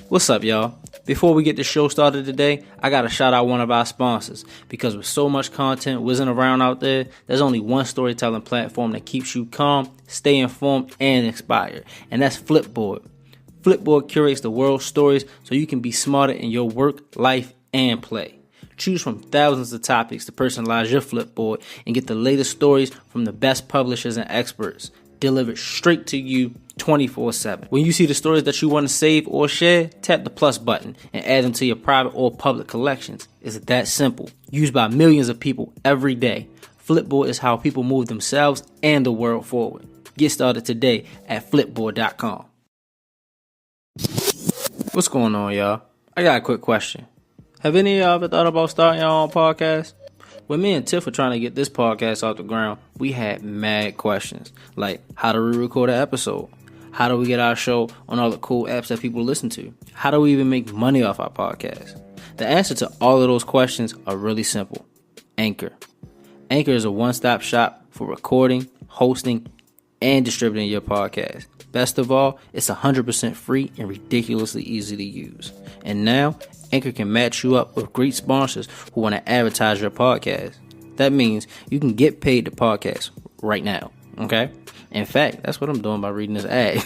What's up, y'all? Before we get the show started today, I gotta shout out one of our sponsors, because with so much content whizzing around out there, there's only one storytelling platform that keeps you calm, stay informed, and inspired, and that's Flipboard. Flipboard curates the world's stories so you can be smarter in your work, life, and play. Choose from thousands of topics to personalize your Flipboard and get the latest stories from the best publishers and experts, delivered straight to you 24/7. When you see the stories that you want to save or share, tap the plus button and add them to your private or public collections. It's that simple. Used by millions of people every day, Flipboard is how people move themselves and the world forward. Get started today at flipboard.com. What's going on, y'all? I got a quick question. Have any of y'all ever thought about starting your own podcast? When me and Tiff were trying to get this podcast off the ground, we had mad questions. Like, how do we record an episode? How do we get our show on all the cool apps that people listen to? How do we even make money off our podcast? The answer to all of those questions are really simple. Anchor. Anchor is a one-stop shop for recording, hosting, and distributing your podcast. Best of all, it's 100% free and ridiculously easy to use. And now, Anchor can match you up with great sponsors who want to advertise your podcast. That means you can get paid to podcast right now, okay? In fact, that's what I'm doing by reading this ad.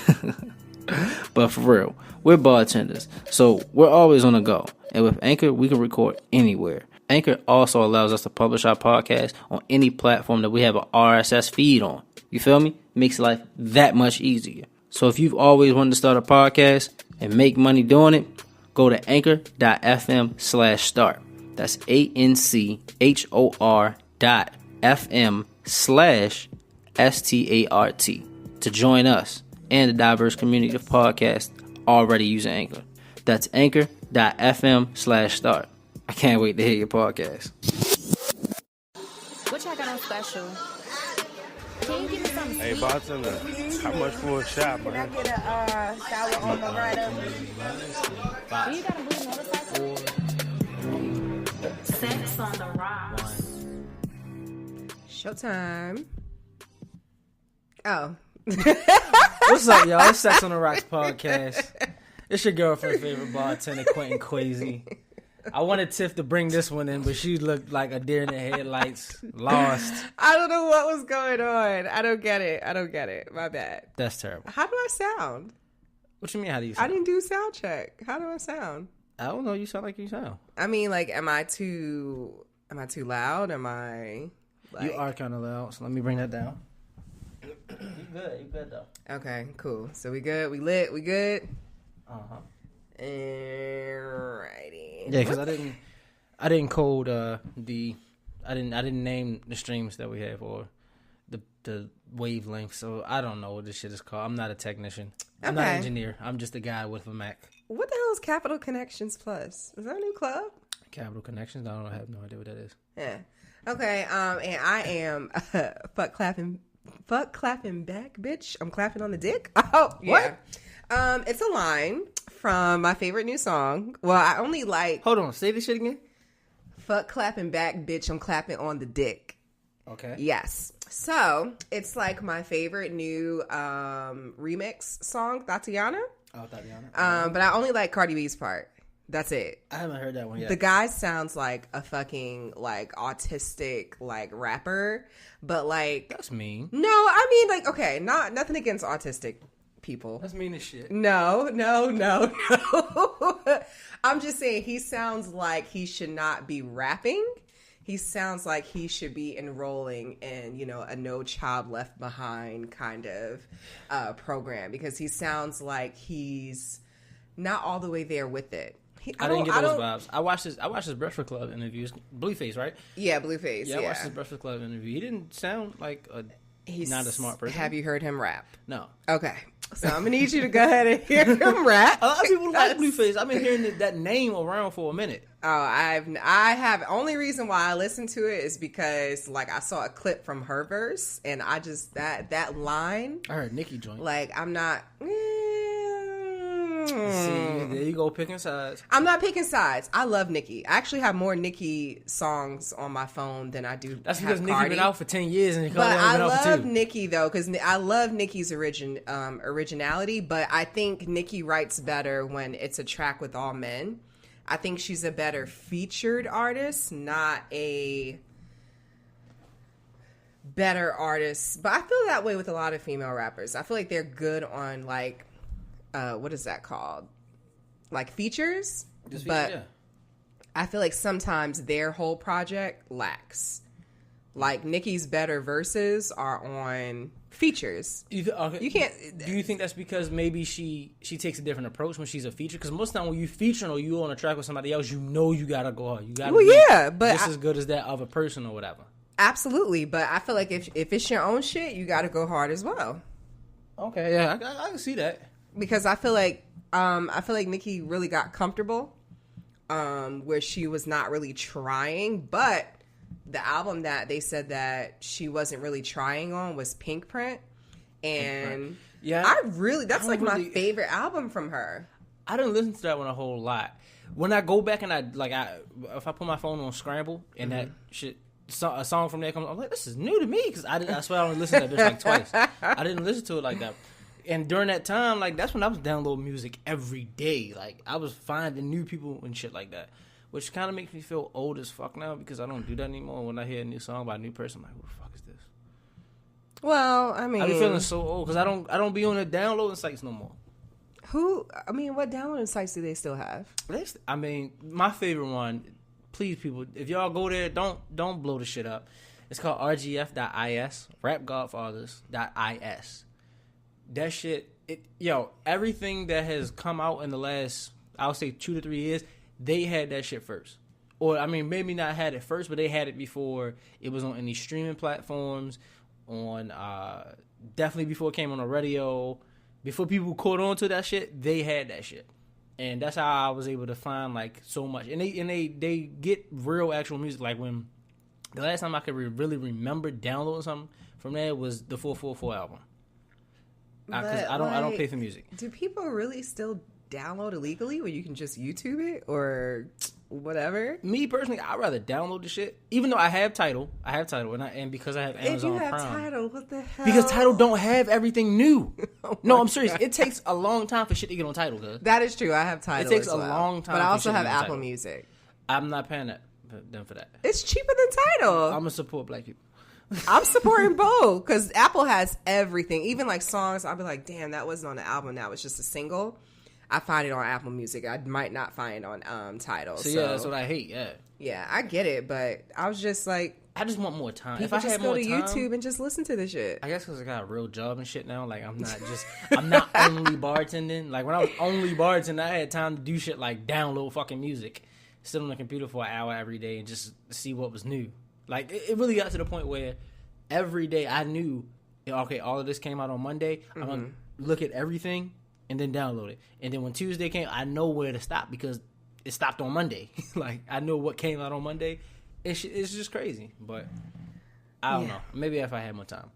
But for real, we're bartenders, so we're always on the go. And with Anchor, we can record anywhere. Anchor also allows us to publish our podcast on any platform that we have an RSS feed on. You feel me? Makes life that much easier. So if you've always wanted to start a podcast and make money doing it, go to anchor.fm/start. That's anchor.fm/START to join us and the diverse community of podcasts already using Anchor. That's anchor.fm/start. I can't wait to hear your podcast. What y'all got on special? Can you give me something Hey, sweet? bartender, how much for a shot, Can I man? get a sour on my rider? Do you got a blue motorcycle? Sex on the rocks. Showtime. Oh. What's up, y'all? It's Sex on the Rocks podcast. It's your girlfriend's favorite bartender, Quentin Quasey. I wanted Tiff to bring this one in, but she looked like a deer in the headlights, lost. I don't know what was going on. I don't get it. My bad. That's terrible. How do I sound? What you mean, how do you I sound? didn't do sound check. How do I sound? I don't know. You sound like you sound. I mean, like, am I too loud? Am I like... You are kind of loud, so let me bring that down. You good though. Okay, cool. So we good? We lit? We good? Uh-huh. Alrighty. Yeah, because I didn't code I didn't name the streams that we have or the wavelength, so I don't know what this shit is called. I'm not a technician. I'm not an engineer. I'm just a guy with a Mac. What the hell is Capital Connections Plus? Is that a new club? Capital Connections? I have no idea what that is. Yeah. Okay. And I am fuck clapping back, bitch. I'm clapping on the dick. Oh, yeah. What? It's a line from my favorite new song. Well, I only like... Hold on. Say this shit again. Fuck clapping back, bitch. I'm clapping on the dick. Okay. Yes. So, it's like my favorite new remix song, Tatiana. Oh, Tatiana. But I only like Cardi B's part. That's it. I haven't heard that one yet. The guy sounds like a fucking, like, autistic, like, rapper. But, like... That's mean. No, I mean, like, okay, nothing against autistic people. That's mean as shit. No. I'm just saying he sounds like he should not be rapping. He sounds like he should be enrolling in, a No Child Left Behind kind of program, because he sounds like he's not all the way there with it. I didn't get those vibes. I watched his Breakfast Club interviews. Blueface, right? Yeah, Blueface. Yeah, I watched his Breakfast Club interview. He didn't sound like he's not a smart person. Have you heard him rap? No. Okay. So I'm gonna need you to go ahead and hear him rap. A lot of people like Blueface. I've been hearing that name around for a minute. Oh, I have. Only reason why I listened to it is because, like, I saw a clip from her verse, and I just that line. I heard Nicki joint. Like, I'm not. See, there you go, picking sides. I'm not picking sides. I love Nicki. I actually have more Nicki songs on my phone than I do. That's because Nicki Nicki been out for 10 years, and but I been out for love 2. Nicki though, because I love Nicki's originality. But I think Nicki writes better when it's a track with all men. I think she's a better featured artist, not a better artist. But I feel that way with a lot of female rappers. I feel like they're good on like, what is that called? Like features. But I feel like sometimes their whole project lacks. Like Nicki's better verses are on features. You can't. Do you think that's because maybe she takes a different approach when she's a feature? Because most of the time when you featuring or you on a track with somebody else, you know you gotta go hard. You gotta be just as good as that other person or whatever. Absolutely, but I feel like if it's your own shit, you gotta go hard as well. Okay, yeah, I can see that. Because I feel like Nicki really got comfortable, where she was not really trying, but the album that they said that she wasn't really trying on was Pink Print. And that's like my favorite album from her. I didn't listen to that one a whole lot. When I go back and if I put my phone on scramble and that shit, a song from there comes, I'm like, this is new to me, because I swear I only listened to that bitch like twice. I didn't listen to it like that. And during that time, like, that's when I was downloading music every day. Like, I was finding new people and shit like that. Which kind of makes me feel old as fuck now, because I don't do that anymore. When I hear a new song by a new person, I'm like, who the fuck is this? Well, I mean, I be feeling so old because I don't be on the downloading sites no more. What downloading sites do they still have? I mean, my favorite one, please people, if y'all go there, don't blow the shit up. It's called rgf.is, rapgodfathers.is. That shit, everything that has come out in the last, I would say 2 to 3 years, they had that shit first. Or, I mean, maybe not had it first, but they had it before it was on any streaming platforms, definitely before it came on the radio. Before people caught on to that shit, they had that shit. And that's how I was able to find, like, so much. And they get real actual music. Like, when the last time I could really remember downloading something from there was the 444 album. Because I don't pay for music. Do people really still download illegally where you can just YouTube it or whatever? Me personally, I'd rather download the shit. Even though I have Tidal, and because I have Amazon Prime. If you have Tidal, what the hell? Because Tidal don't have everything new. No, I'm serious. It takes a long time for shit to get on Tidal, cuz. That is true. I have Tidal. It takes a long time. But I also have Apple Music. I'm not paying them for that. It's cheaper than Tidal. I'm gonna support black people. I'm supporting both because Apple has everything. Even like songs, I'll be like, damn, that wasn't on the album. That was just a single. I find it on Apple Music. I might not find it on Tidal. So yeah, that's what I hate. Yeah, I get it, but I was just like, I just want more time. If I just go to YouTube and just listen to the shit. I guess because I got a real job and shit now. Like I'm not only bartending. Like when I was only bartending, I had time to do shit like download fucking music, sit on the computer for an hour every day and just see what was new. Like it really got to the point where every day I knew, okay, all of this came out on Monday. I'm gonna look at everything and then download it. And then when Tuesday came, I know where to stop because it stopped on Monday. Like I know what came out on Monday. It's just crazy, but I don't know. Maybe if I had more time.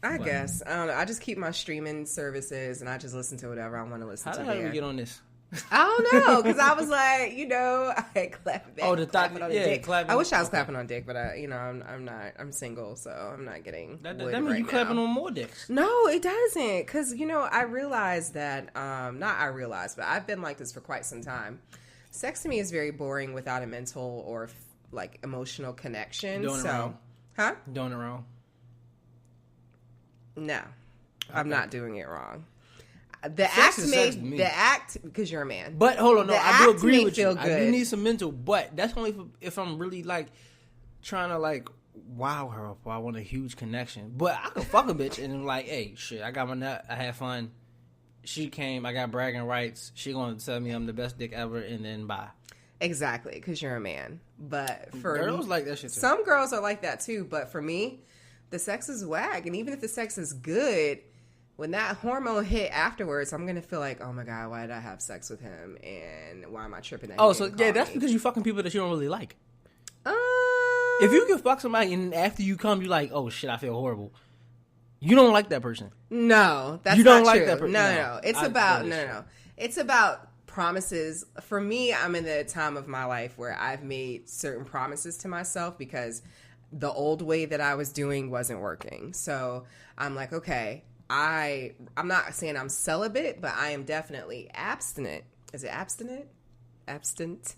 I guess. I don't know. I just keep my streaming services and I just listen to whatever I want to listen to. How did we get on this? I don't know, because I was like, I clap back. Oh, the thought, dick. I wish I was clapping on dick, but I'm not. I'm single, so I'm not getting. That means you clapping on more dicks. No, it doesn't, because I realized that. Not I realized, but I've been like this for quite some time. Sex to me is very boring without a mental or like emotional connection. Doing it wrong. Huh? Doing it wrong. No, okay. I'm not doing it wrong. The act because you're a man. But hold on, no, I do agree with you. Good. I do need some mental, but that's only if I'm really like trying to like wow her up or I want a huge connection. But I could fuck a bitch and I'm like, hey, shit, I got my nut, I had fun. She came, I got bragging rights. She gonna tell me I'm the best dick ever, and then bye. Exactly, because you're a man. But for girls like that shit too. Some girls are like that too. But for me, the sex is whack, and even if the sex is good. When that hormone hit afterwards, I'm going to feel like, oh my God, why did I have sex with him? And why am I tripping that? Oh, so yeah, that's because you fucking people that you don't really like. If you can fuck somebody and after you come, you're like, oh shit, I feel horrible. You don't like that person. No, that's you don't not like true. that person. No. It's about, no. It's about promises. For me, I'm in the time of my life where I've made certain promises to myself because the old way that I was doing wasn't working. So I'm like, okay, I'm not saying I'm celibate, but I am definitely abstinent. Is it abstinent? Abstinent?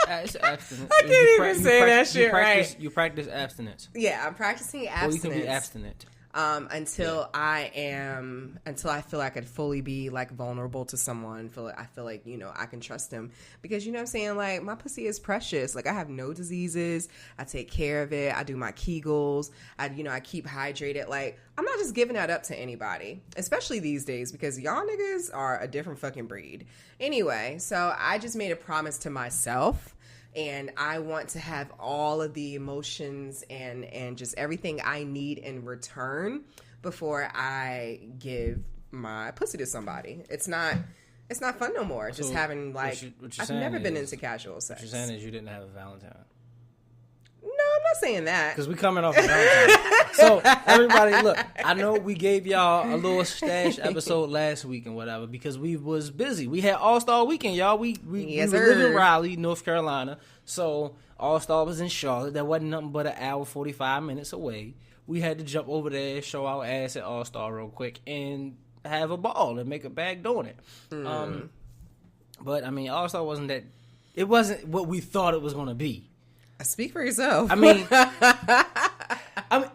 It's abstinence. I can't even say that shit right. You practice abstinence. Yeah, I'm practicing abstinence. Or you can be abstinent. Until I feel I could fully be like vulnerable to someone. I feel like, you know, I can trust them because, you know what I'm saying? Like, my pussy is precious. Like, I have no diseases. I take care of it. I do my Kegels. I keep hydrated. Like, I'm not just giving that up to anybody, especially these days because y'all niggas are a different fucking breed. Anyway, so I just made a promise to myself. And I want to have all of the emotions and just everything I need in return before I give my pussy to somebody. It's not fun no more. Just having like I've never been into casual sex. What you're saying is you didn't have a Valentine. No, I'm not saying that. Because we coming off of Valentine. So everybody, look, I know we gave y'all a little stash episode last week and whatever because we was busy. We had All-Star Weekend, y'all. We live in Raleigh, North Carolina. So All-Star was in Charlotte. That wasn't nothing but an hour, 45 minutes away. We had to jump over there, show our ass at All-Star real quick, and have a ball and make a bag doing it. But, I mean, All-Star wasn't that... It wasn't what we thought it was going to be. Speak for yourself. I mean,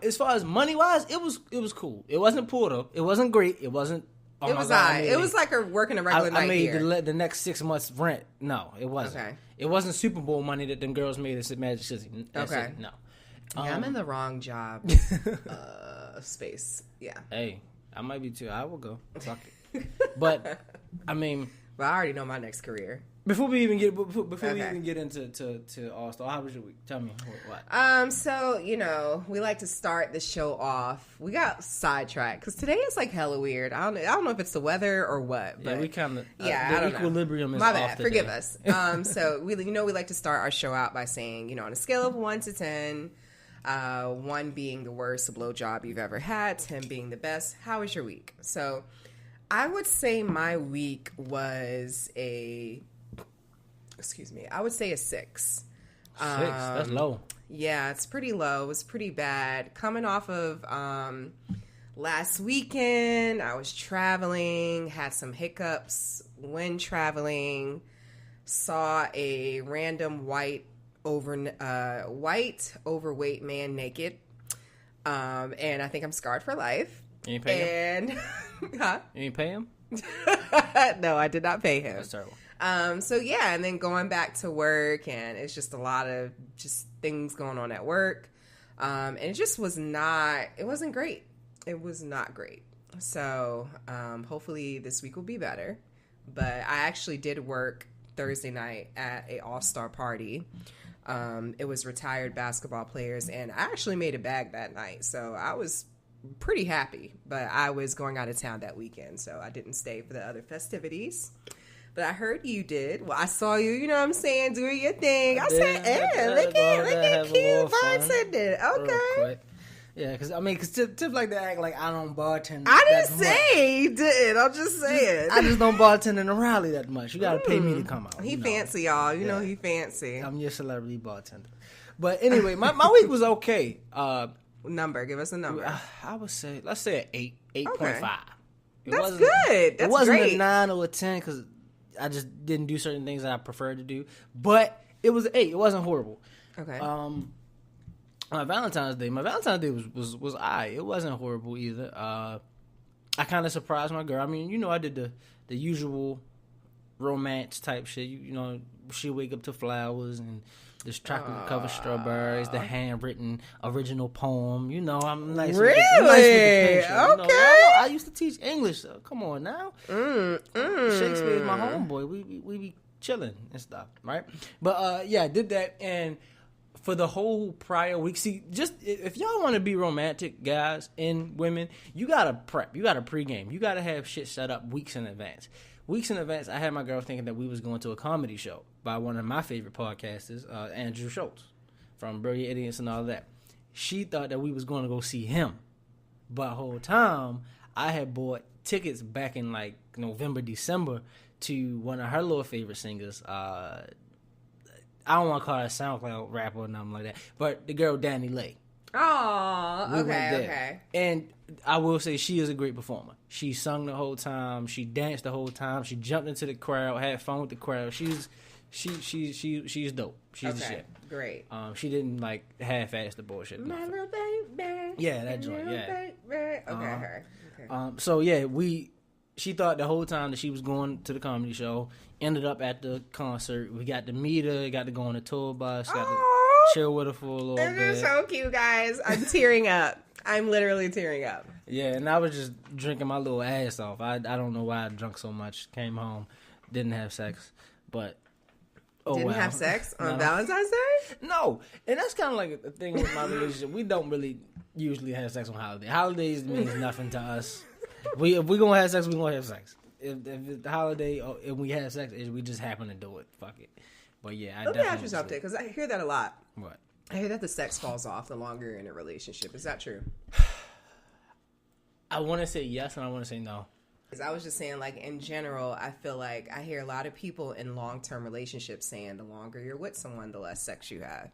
as far as money wise, it was cool. It wasn't pulled up. It wasn't great. It wasn't. Oh, it was alright. It was like working a regular night here. I made the next 6 months rent. No, it wasn't. Okay. It wasn't Super Bowl money that them girls made at Magic City. Okay. No. Yeah, I'm in the wrong job space. Yeah. Hey, I might be too. I will go. Fuck it. But I mean, I already know my next career. Before we even get into All Star, how was your week? Tell me what. So you know, we like to start the show off. We got sidetracked because today is like hella weird. I don't know if it's the weather or what. But yeah, we kind of the equilibrium is my off bad. today. Forgive us. So we like to start our show out by saying, on a scale of 1 to 10, 1 being the worst blowjob you've ever had, 10 being the best. How was your week? So I would say my week was a 6. That's low. Yeah, it's pretty low. It was pretty bad. Coming off of last weekend, I was traveling, had some hiccups when traveling, saw a random white overweight man naked, and I think I'm scarred for life. You ain't pay him? Huh? You ain't pay him? No, I did not pay him. That's terrible. So yeah, and then going back to work, and it's just a lot of just things going on at work. And it just wasn't great. It was not great. So, hopefully this week will be better. But I actually did work Thursday night at a all-star party. It was retired basketball players, and I actually made a bag that night. So I was pretty happy, but I was going out of town that weekend, so I didn't stay for the other festivities. But I heard you did. Well, I saw you, you know what I'm saying, doing your thing. I said, look at cute bartending. Okay. Yeah, because Tip like to act like I don't bartend. I didn't say he did. I'm just saying. I just don't bartend in Raleigh that much. You got to pay me to come out. He fancy, y'all. You know he fancy. I'm your celebrity bartender. But anyway, my week was okay. Give us a number. I would say, let's say an 8, 8.5. Okay. That's good. It wasn't a 9 or a 10 because I just didn't do certain things that I preferred to do. But it was an 8. It wasn't horrible. Okay. My Valentine's Day was alright. It wasn't horrible either. I kind of surprised my girl. I mean, I did the usual romance type shit. She wake up to flowers and this chocolate covered strawberries, the handwritten original poem. I'm nice. Really? Nice with the pen. Okay. I used to teach English. So come on now. Shakespeare's my homeboy. We be chilling and stuff, right? But I did that, and for the whole prior week, see, just if y'all want to be romantic, guys and women, you gotta prep. You gotta pregame. You gotta have shit set up weeks in advance. Weeks in advance, I had my girl thinking that we was going to a comedy show by one of my favorite podcasters, Andrew Schultz, from Brilliant Idiots and all that. She thought that we was going to go see him. But the whole time, I had bought tickets back in like November, December to one of her little favorite singers. I don't want to call her a SoundCloud rapper or nothing like that, but the girl Danny Lay. Oh, We went there. okay. And I will say she is a great performer. She sung the whole time. She danced the whole time. She jumped into the crowd, had fun with the crowd. She's dope. She's the shit. Great. She didn't like half-ass the bullshit. My little baby. Yeah, that joint. Yeah. Baby. Okay. So yeah, she thought the whole time that she was going to the comedy show. Ended up at the concert. We got to meet her. Got to go on the tour bus. Got to chill with her for a little bit. This is so cute, guys. I'm tearing up. I'm literally tearing up. Yeah, and I was just drinking my little ass off. I don't know why I drunk so much. Came home, didn't have sex, but didn't have sex on Valentine's Day? No, and that's kind of like a thing with my relationship. We don't really usually have sex on holidays. Holidays means nothing to us. If we gonna have sex, we gonna have sex. If it's the holiday and we have sex, we just happen to do it. Fuck it. But yeah, Let me ask you something, because I hear that a lot. What? I hear that the sex falls off the longer you're in a relationship. Is that true? I want to say yes, and I want to say no. Because I was just saying, like, in general, I feel like I hear a lot of people in long-term relationships saying the longer you're with someone, the less sex you have.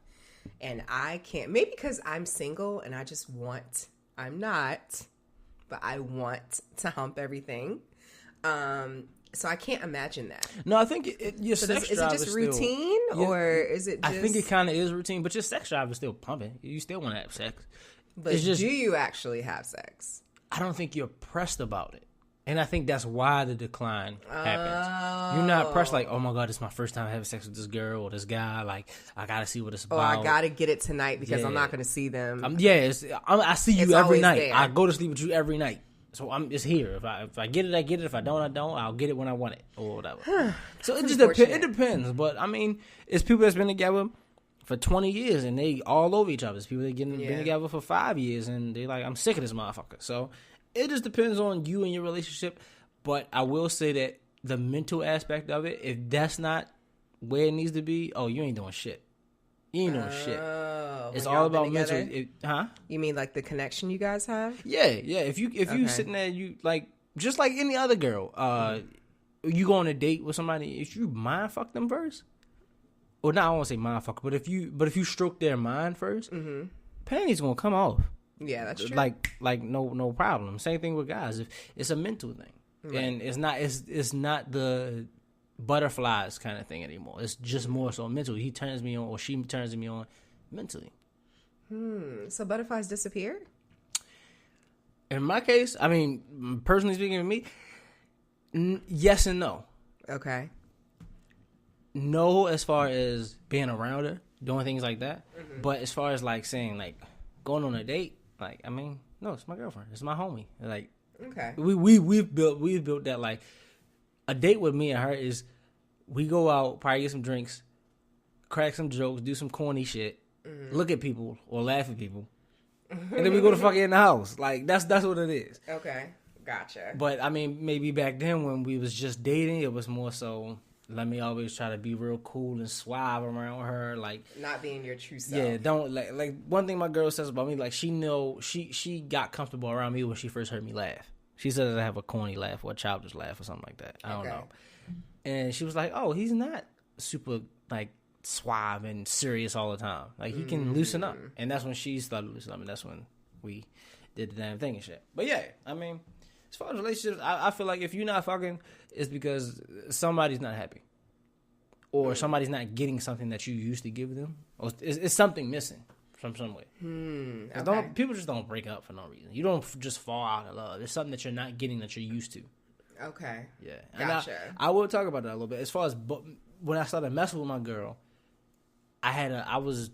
And I can't, maybe because I'm single and I just want, I'm not, but I want to hump everything. So I can't imagine that. No, I think your So sex is it drive just is routine, still, or is it just... I think it kind of is routine, but your sex drive is still pumping. You still want to have sex. But it's just, do you actually have sex? I don't think you're pressed about it. And I think that's why the decline happens. You're not pressed like, oh my God, it's my first time having sex with this girl or this guy. Like, I got to see what it's about. Oh, I got to get it tonight because I'm not going to see them. I see you It's every always night. there. I go to sleep with you every night. So it's here. If I get it, I get it. If I don't, I don't. I'll get it when I want it or whatever. So it just it depends. But I mean, it's people that's been together for 20 years and they all over each other. It's people that been together for 5 years and they like, I'm sick of this motherfucker. So it just depends on you and your relationship. But I will say that the mental aspect of it, if that's not where it needs to be, oh, you ain't doing shit. You ain't doing shit. It's all about mental. You mean like the connection you guys have? Yeah. If you sitting there, you like just like any other girl. You go on a date with somebody. If you mind fuck them first, or not, I won't say mind fuck, but if you stroke their mind first, panties gonna come off. Yeah, that's true. Like no problem. Same thing with guys. If it's a mental thing. Right. And it's not the butterflies kind of thing anymore. It's just more so mental. He turns me on or she turns me on mentally. So butterflies disappear? In my case, I mean, personally speaking to me, yes and no. Okay. No, as far as being around her, doing things like that. But as far as like saying like going on a date, like I mean, no, it's my girlfriend. It's my homie. Like. Okay. We've built that like a date with me and her is we go out, probably get some drinks, crack some jokes, do some corny shit, look at people or laugh at people, and then we go to fucking in the house. Like that's what it is. Okay, gotcha. But I mean, maybe back then when we was just dating, it was more so. Let me always try to be real cool and suave around her, like not being your true self. Yeah, don't like one thing my girl says about me, like she got comfortable around me when she first heard me laugh. She said that I have a corny laugh or a childish laugh or something like that. I don't know. And she was like, "Oh, he's not super like suave and serious all the time. Like he can loosen up." And that's when she started loosening up, and that's when we did the damn thing and shit. But yeah, I mean. As far as relationships, I feel like if you're not fucking, it's because somebody's not happy. Or somebody's not getting something that you used to give them. Or it's something missing from some way. Okay. People just don't break up for no reason. You don't just fall out of love. It's something that you're not getting that you're used to. Okay. Yeah. Gotcha. I will talk about that a little bit. As far as when I started messing with my girl, I was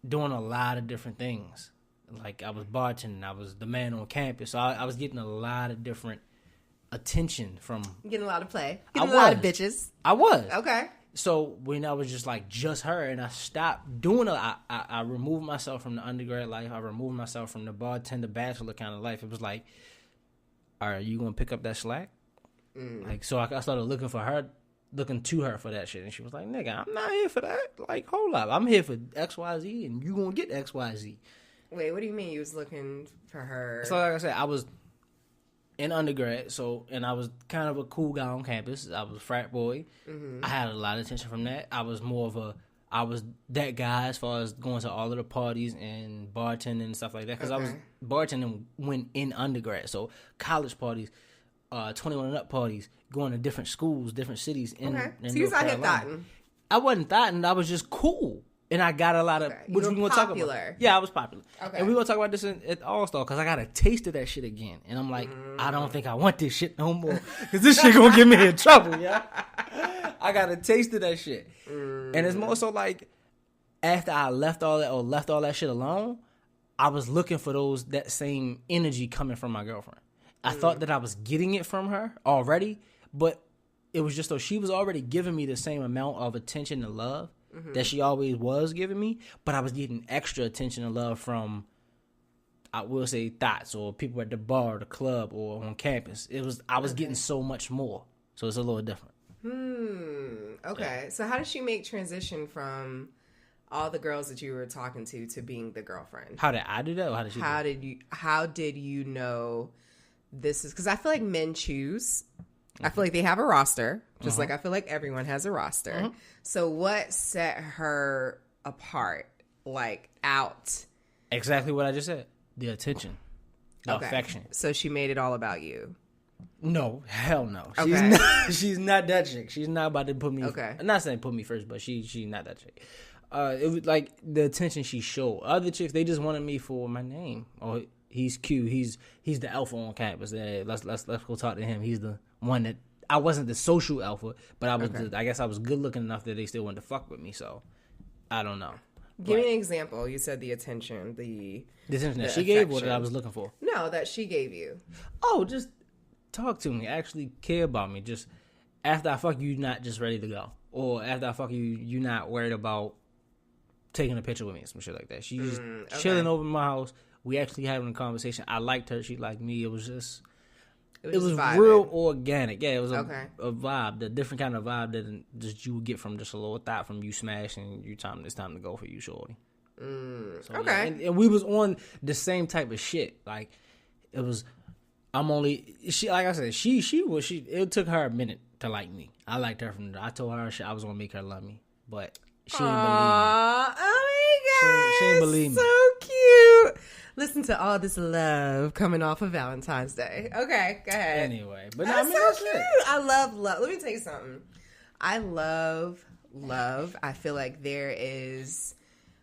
doing a lot of different things. Like, I was bartending. I was the man on campus. So I was getting a lot of different attention from... Getting a lot of play. Getting a lot of bitches. I was. Okay. So when I was just her and I stopped doing it, I removed myself from the undergrad life. I removed myself from the bartender, bachelor kind of life. It was like, all right, you going to pick up that slack? Like, so I started looking to her for that shit. And she was like, nigga, I'm not here for that. Like, hold up. I'm here for XYZ and you going to get XYZ. Wait, what do you mean you was looking for her? So like I said, I was in undergrad, and I was kind of a cool guy on campus. I was a frat boy. I had a lot of attention from that. I was that guy as far as going to all of the parties and bartending and stuff like that. Because I was bartending when in undergrad. So college parties, 21 and up parties, going to different schools, different cities in So you was out here thotting. I wasn't thotting. I was just cool. And I got a lot of, which we gonna talk about. Yeah, I was popular. Okay. And we're gonna talk about this at All Star because I got a taste of that shit again. And I'm like, I don't think I want this shit no more because this shit gonna get me in trouble, yeah. I got a taste of that shit. And it's more so like after I left all that shit alone, I was looking for that same energy coming from my girlfriend. I thought that I was getting it from her already, but it was just so she was already giving me the same amount of attention and love that she always was giving me, but I was getting extra attention and love from, I will say, thoughts or people at the bar, or the club, or on campus. I was getting so much more, so it's a little different. Okay. Yeah. So how did she make transition from all the girls that you were talking to being the girlfriend? How did I do that, or how did she? How did you know this is? Because I feel like men choose. I feel like they have a roster, just like I feel like everyone has a roster. So what set her apart, like out? Exactly what I just said. The attention. The affection. So she made it all about you. No, hell no. Okay. She's not that chick. She's not about to put me. Okay. I'm not saying put me first, but she's not that chick. It was like the attention she showed. Other chicks, they just wanted me for my name. Oh, he's cute. He's the alpha on campus. Yeah, let's go talk to him. He's the one that I wasn't the social alpha, but I was. I guess I was good looking enough that they still wanted to fuck with me. So I don't know. Give me an example. You said the attention, the attention that she gave, or that I was looking for. No, that she gave you. Oh, just talk to me. Actually care about me. Just after I fuck you, not just ready to go, or after I fuck you, you not worried about taking a picture with me and some shit like that. She's chilling over my house. We actually having a conversation. I liked her. She liked me. It was just. It was real organic. Yeah, it was a vibe, the different kind of vibe that just you would get from just a little thought from you smashing. It's time to go for you, shorty. So, okay. Yeah. And we was on the same type of shit. Like it was. Like I said, it took her a minute to like me. I liked her I told her I was gonna make her love me, but she didn't believe me. Oh my god, she didn't believe me. So cute. Listen to all this love coming off of Valentine's Day. Okay, go ahead. Anyway, but that's so cute. I love love. Let me tell you something. I love love. I feel like there is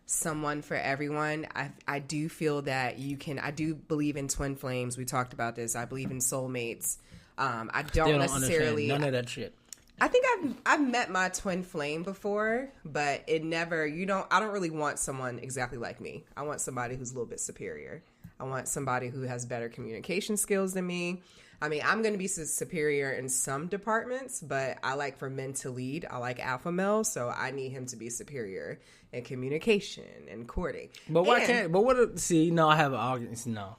someone for everyone. I do feel that I do believe in twin flames. We talked about this. I believe in soulmates. I don't necessarily none of that shit. I think I've met my twin flame before, but it never, I don't really want someone exactly like me. I want somebody who's a little bit superior. I want somebody who has better communication skills than me. I mean, I'm going to be superior in some departments, but I like for men to lead. I like alpha males, so I need him to be superior in communication and courting. But why can't? But what? See, no, I have an argument. No.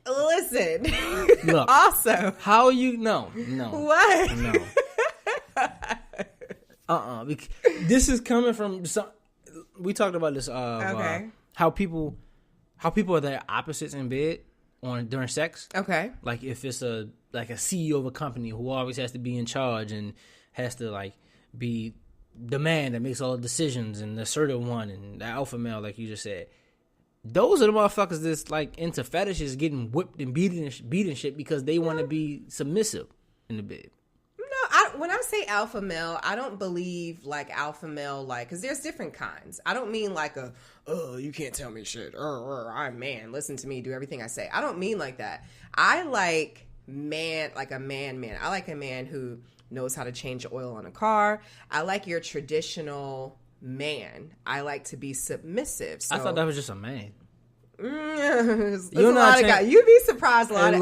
Listen. Look. Also. How you? No. What? No. This is coming from some. We talked about this. How people are their opposites in bed during sex. Okay. Like if it's a CEO of a company who always has to be in charge and has to like be the man that makes all the decisions and the assertive one and the alpha male, like you just said. Those are the motherfuckers that's like into fetishes, getting whipped and beaten shit because they want to be submissive in the bed. When I say alpha male, I don't believe like alpha male, like, because there's different kinds. I don't mean like you can't tell me shit. I'm man. Listen to me. Do everything I say. I don't mean like that. I like man, like a man. I like a man who knows how to change the oil on a car. I like your traditional man. I like to be submissive. So, I thought that was just a man. You'd be surprised a lot.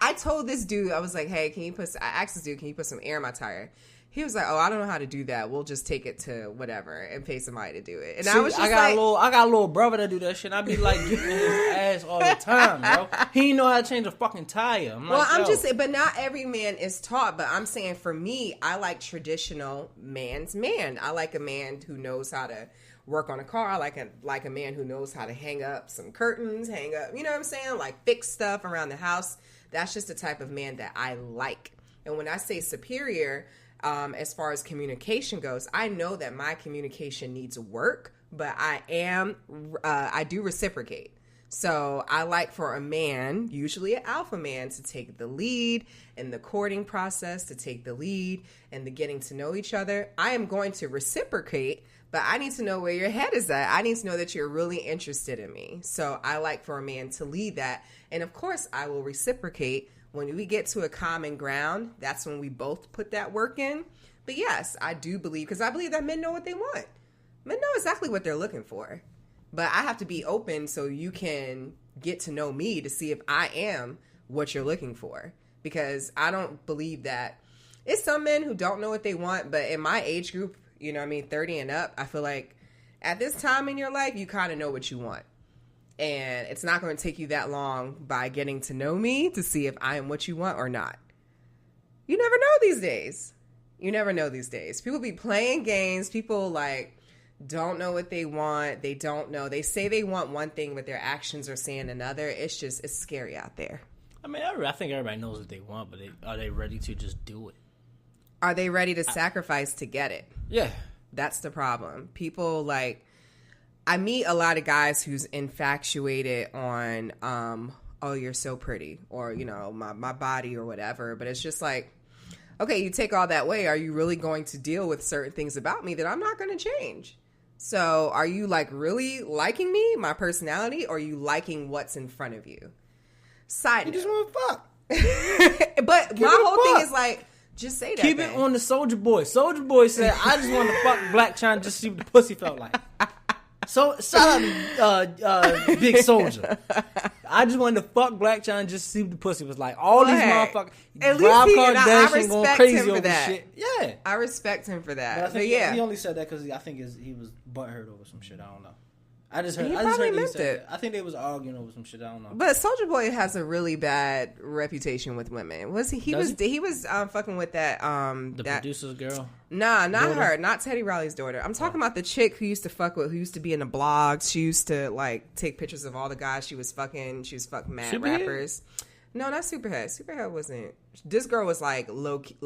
I told this dude, I was like, hey, I asked this dude, can you put some air in my tire? He was like, oh, I don't know how to do that. We'll just take it to whatever and pay somebody to do it. And I was just I got a little brother that do that shit. I be like getting his ass all the time, bro. He ain't know how to change a fucking tire. I'm just saying, but not every man is taught. But I'm saying for me, I like traditional man's man. I like a man who knows how to work on a car. I like a man who knows how to hang up some curtains, you know what I'm saying? Like fix stuff around the house. That's just the type of man that I like. And when I say superior, as far as communication goes, I know that my communication needs work, but I do reciprocate. So I like for a man, usually an alpha man, to take the lead in the courting process, to take the lead in the getting to know each other. I am going to reciprocate, but I need to know where your head is at. I need to know that you're really interested in me. So I like for a man to lead that. And of course, I will reciprocate. When we get to a common ground, that's when we both put that work in. But yes, I do believe, because I believe that men know what they want. Men know exactly what they're looking for. But I have to be open so you can get to know me to see if I am what you're looking for. Because I don't believe that. It's some men who don't know what they want, but in my age group, 30 and up, I feel like at this time in your life, you kind of know what you want. And it's not going to take you that long by getting to know me to see if I am what you want or not. You never know these days. You never know these days. People be playing games. People don't know what they want. They don't know. They say they want one thing, but their actions are saying another. It's scary out there. I mean, I think everybody knows what they want, but are they ready to just do it? Are they ready to sacrifice to get it? Yeah. That's the problem. People I meet a lot of guys who's infatuated on, oh, you're so pretty, or, my body or whatever. But it's just okay, you take all that away. Are you really going to deal with certain things about me that I'm not going to change? So are you really liking me, my personality, or are you liking what's in front of you? Side note. You just want to fuck. But my whole thing is just say that. Keep it on the Soldier Boy. Soldier Boy said, I just want to fuck Black China just to see what the pussy felt like. So shout out to Big Soldier. I just wanted to fuck Black China just to see what the pussy was like. All these motherfuckers. At least Rob I Kardashian going respect crazy him for over that. shit. Yeah. I respect him for that. But I think yeah. he only said that because I think he was butthurt over some shit. I don't know. I just heard. He I just probably heard he meant said it. I think they was arguing over some shit. I don't know. But Soldier Boy has a really bad reputation with women. Was he? He was fucking with that the producer's girl. Nah, not daughter? her. Not Teddy Riley's daughter. I'm talking about the chick who used to fuck with, who used to be in the blogs. She used to take pictures of all the guys she was fucking. She was fucking mad Superhead? rappers. No, not Superhead. Superhead wasn't. This girl was low key,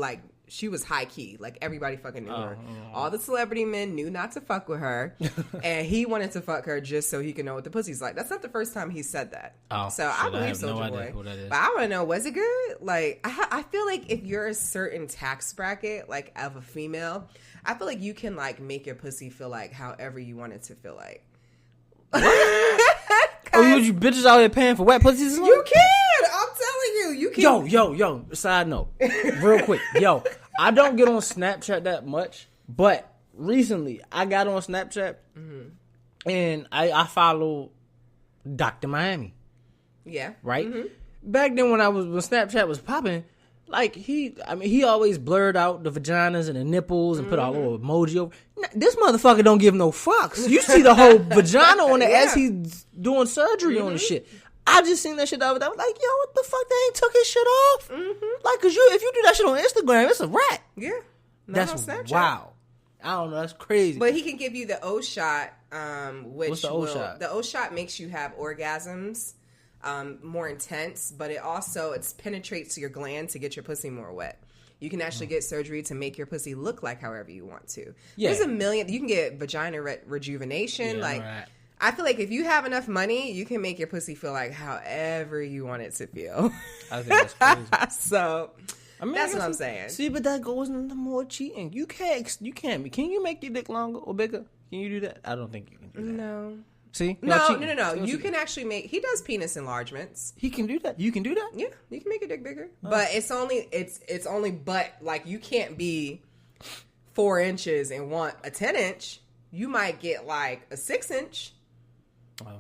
she was high key. Everybody fucking knew her. All the celebrity men knew not to fuck with her, and he wanted to fuck her just so he could know what the pussy's like. That's not the first time he said that. Oh, so I believe Soulja Boy. Who that is. But I want to know, was it good? I feel like if you're a certain tax bracket, of a female, I feel like you can make your pussy feel however you want it to feel like. You bitches out here paying for wet pussies? You can. I'm telling you, you can. Yo. Side note, real quick. Yo, I don't get on Snapchat that much, but recently I got on Snapchat and I follow Dr. Miami. Yeah. Right? Mm-hmm. Back then when Snapchat was popping, he always blurred out the vaginas and the nipples and put a little emoji over. This motherfucker don't give no fucks. You see the whole vagina on it as he's doing surgery on the shit. I just seen that shit the other day. I was like, yo, what the fuck? They ain't took his shit off? Cause if you do that shit on Instagram, it's a wrap. Yeah. That's wow. I don't know. That's crazy. But he can give you the O shot, which what's the O shot? The O shot makes you have orgasms. More intense, but it penetrates your gland to get your pussy more wet. You can actually get surgery to make your pussy look like however you want to. Yeah. There's a million. You can get vagina rejuvenation. Yeah, I feel like if you have enough money, you can make your pussy feel like however you want it to feel. I think that's crazy. So that's what I'm saying. See, but that goes into more cheating. You can't. Can you make your dick longer or bigger? Can you do that? I don't think you can do that. No. See? No. You can actually make. He does penis enlargements. He can do that. You can do that. Yeah, you can make your dick bigger, but it's only. But you can't be 4 inches and want a 10-inch. You might get a 6-inch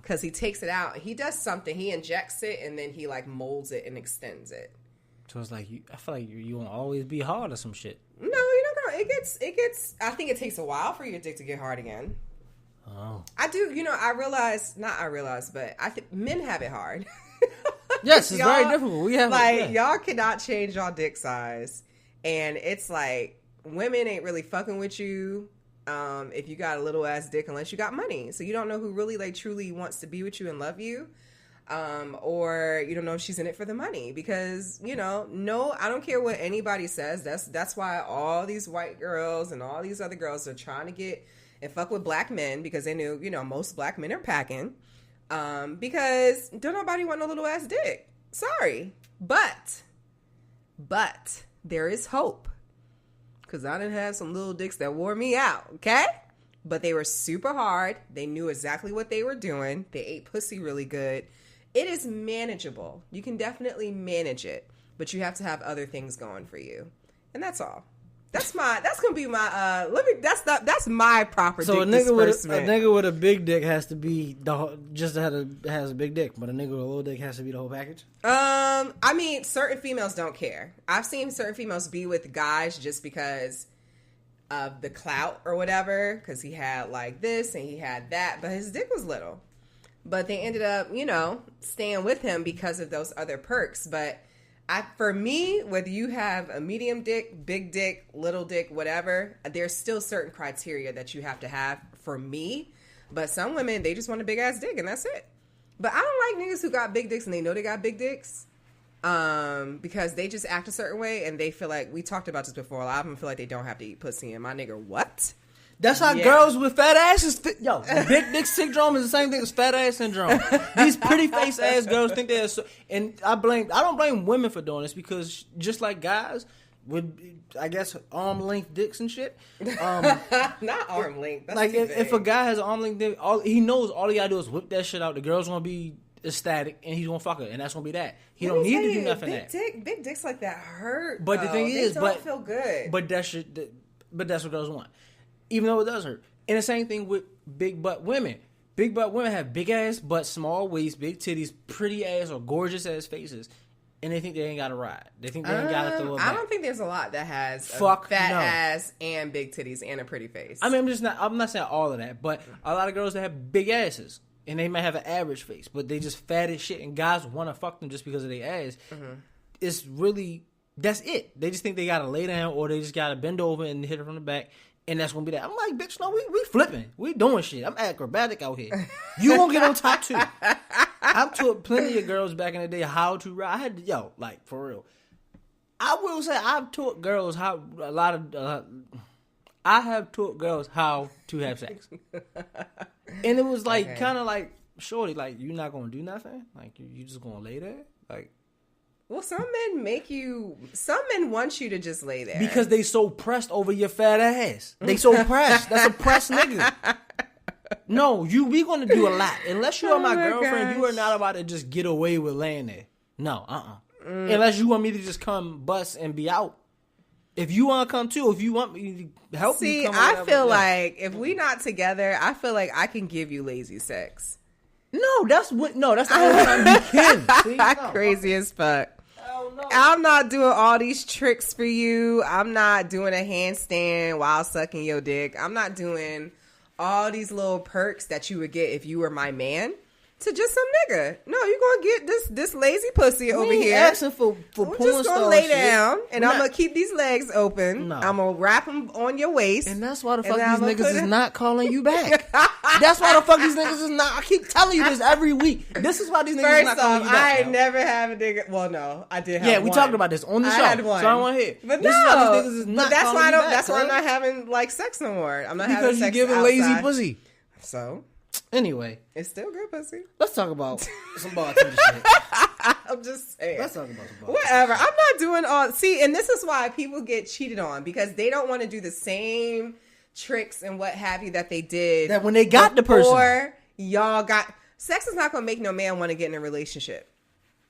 because he takes it out. He does something. He injects it and then he molds it and extends it. So it's I feel like you won't always be hard or some shit. No, you're not gonna. It gets. I think it takes a while for your dick to get hard again. Oh. I do, but I think men have it hard. Yes, it's very difficult. We have y'all cannot change y'all dick size, and it's women ain't really fucking with you if you got a little ass dick unless you got money. So you don't know who really truly wants to be with you and love you. Or you don't know if she's in it for the money because, no, I don't care what anybody says. That's why all these white girls and all these other girls are trying to get and fuck with black men because they knew, most black men are packing. Because don't nobody want no little ass dick. Sorry. But there is hope. Because I done had some little dicks that wore me out, okay? But they were super hard. They knew exactly what they were doing. They ate pussy really good. It is manageable. You can definitely manage it. But you have to have other things going for you. And that's all. That's gonna be my that's my proper so dick a disbursement. nigga with a big dick has to be has a big dick, but a nigga with a little dick has to be the whole package. I mean, certain females don't care. I've seen certain females be with guys just because of the clout or whatever, because he had like this and he had that, but his dick was little. But they ended up, staying with him because of those other perks. But for me, whether you have a medium dick, big dick, little dick, whatever, there's still certain criteria that you have to have for me. But some women, they just want a big ass dick and that's it. But I don't like niggas who got big dicks and they know they got big dicks. Because they just act a certain way and they feel like, we talked about this before, a lot of them feel like they don't have to eat pussy. And my nigga, what? That's how girls with fat asses fit. Yo, big dick syndrome is the same thing as fat ass syndrome. These pretty face ass girls think they're so, and I don't blame women for doing this because just like guys with, I guess, arm length dicks and shit. Not arm length. That's like too if a guy has an arm length dick, all he gotta do is whip that shit out. The girl's gonna be ecstatic and he's gonna fuck her, and that's gonna be that. He don't need to do nothing. Big dicks like that hurt. But the thing is, they don't feel good. But that's what girls want. Even though it does hurt. And the same thing with big butt women. Big butt women have big ass butt, small waist, big titties, pretty ass or gorgeous ass faces. And they think they ain't got to ride. They think they ain't got to throw it back. I don't think there's a lot that has a fat ass and big titties and a pretty face. I mean, I'm not saying all of that, but a lot of girls that have big asses. And they might have an average face, but they just fat as shit. And guys want to fuck them just because of their ass. Mm-hmm. It's really, that's it. They just think they got to lay down or they just got to bend over and hit her from the back. And that's gonna be that. I'm like, bitch, no, we flipping. We doing shit. I'm acrobatic out here. You won't get on top two. I've taught plenty of girls back in the day how to ride. I had to, like, for real. I will say I've taught girls how I have taught girls how to have sex. And it was like, kind of like, shorty, like, you not gonna do nothing? Like, you just gonna lay there? Like, well, some men want you to just lay there. Because they so pressed over your fat ass. They so pressed. That's a pressed nigga. No, we gonna do a lot. Unless you are my girlfriend, you are not about to just get away with laying there. No, Unless you want me to just come bust and be out. If you want to come too, if you want me to help you come. I feel like if we not together, I feel like I can give you lazy sex. No, that's the only time you can. See? No, crazy as fuck. No. I'm not doing all these tricks for you. I'm not doing a handstand while sucking your dick. I'm not doing all these little perks that you would get if you were my man to just some nigga. No, you gonna get this lazy pussy over here. Asking for We're porn just gonna lay down, and I'm I'm gonna keep these legs open. No. I'm gonna wrap them on your waist, and that's why the fuck these niggas is not calling you back. That's why the fuck these niggas is not. I keep telling you this every week. This is why these niggas is not calling you back. I ain't never have a nigga. Well, no, I did have. Yeah, we talked about this on the show. I had one. So I want to hear. But this no, is why these niggas is not that's calling why you back. That's why I'm not having like sex no more. I'm not having sex because you giving lazy pussy. So. Anyway, it's still good pussy. Let's talk about some bartender shit. I'm just saying. Let's talk about some bartender. Whatever. I'm not doing all. See, and this is why people get cheated on because they don't want to do the same tricks and what have you that they did that when they got the person. Or y'all got sex is not gonna make no man want to get in a relationship.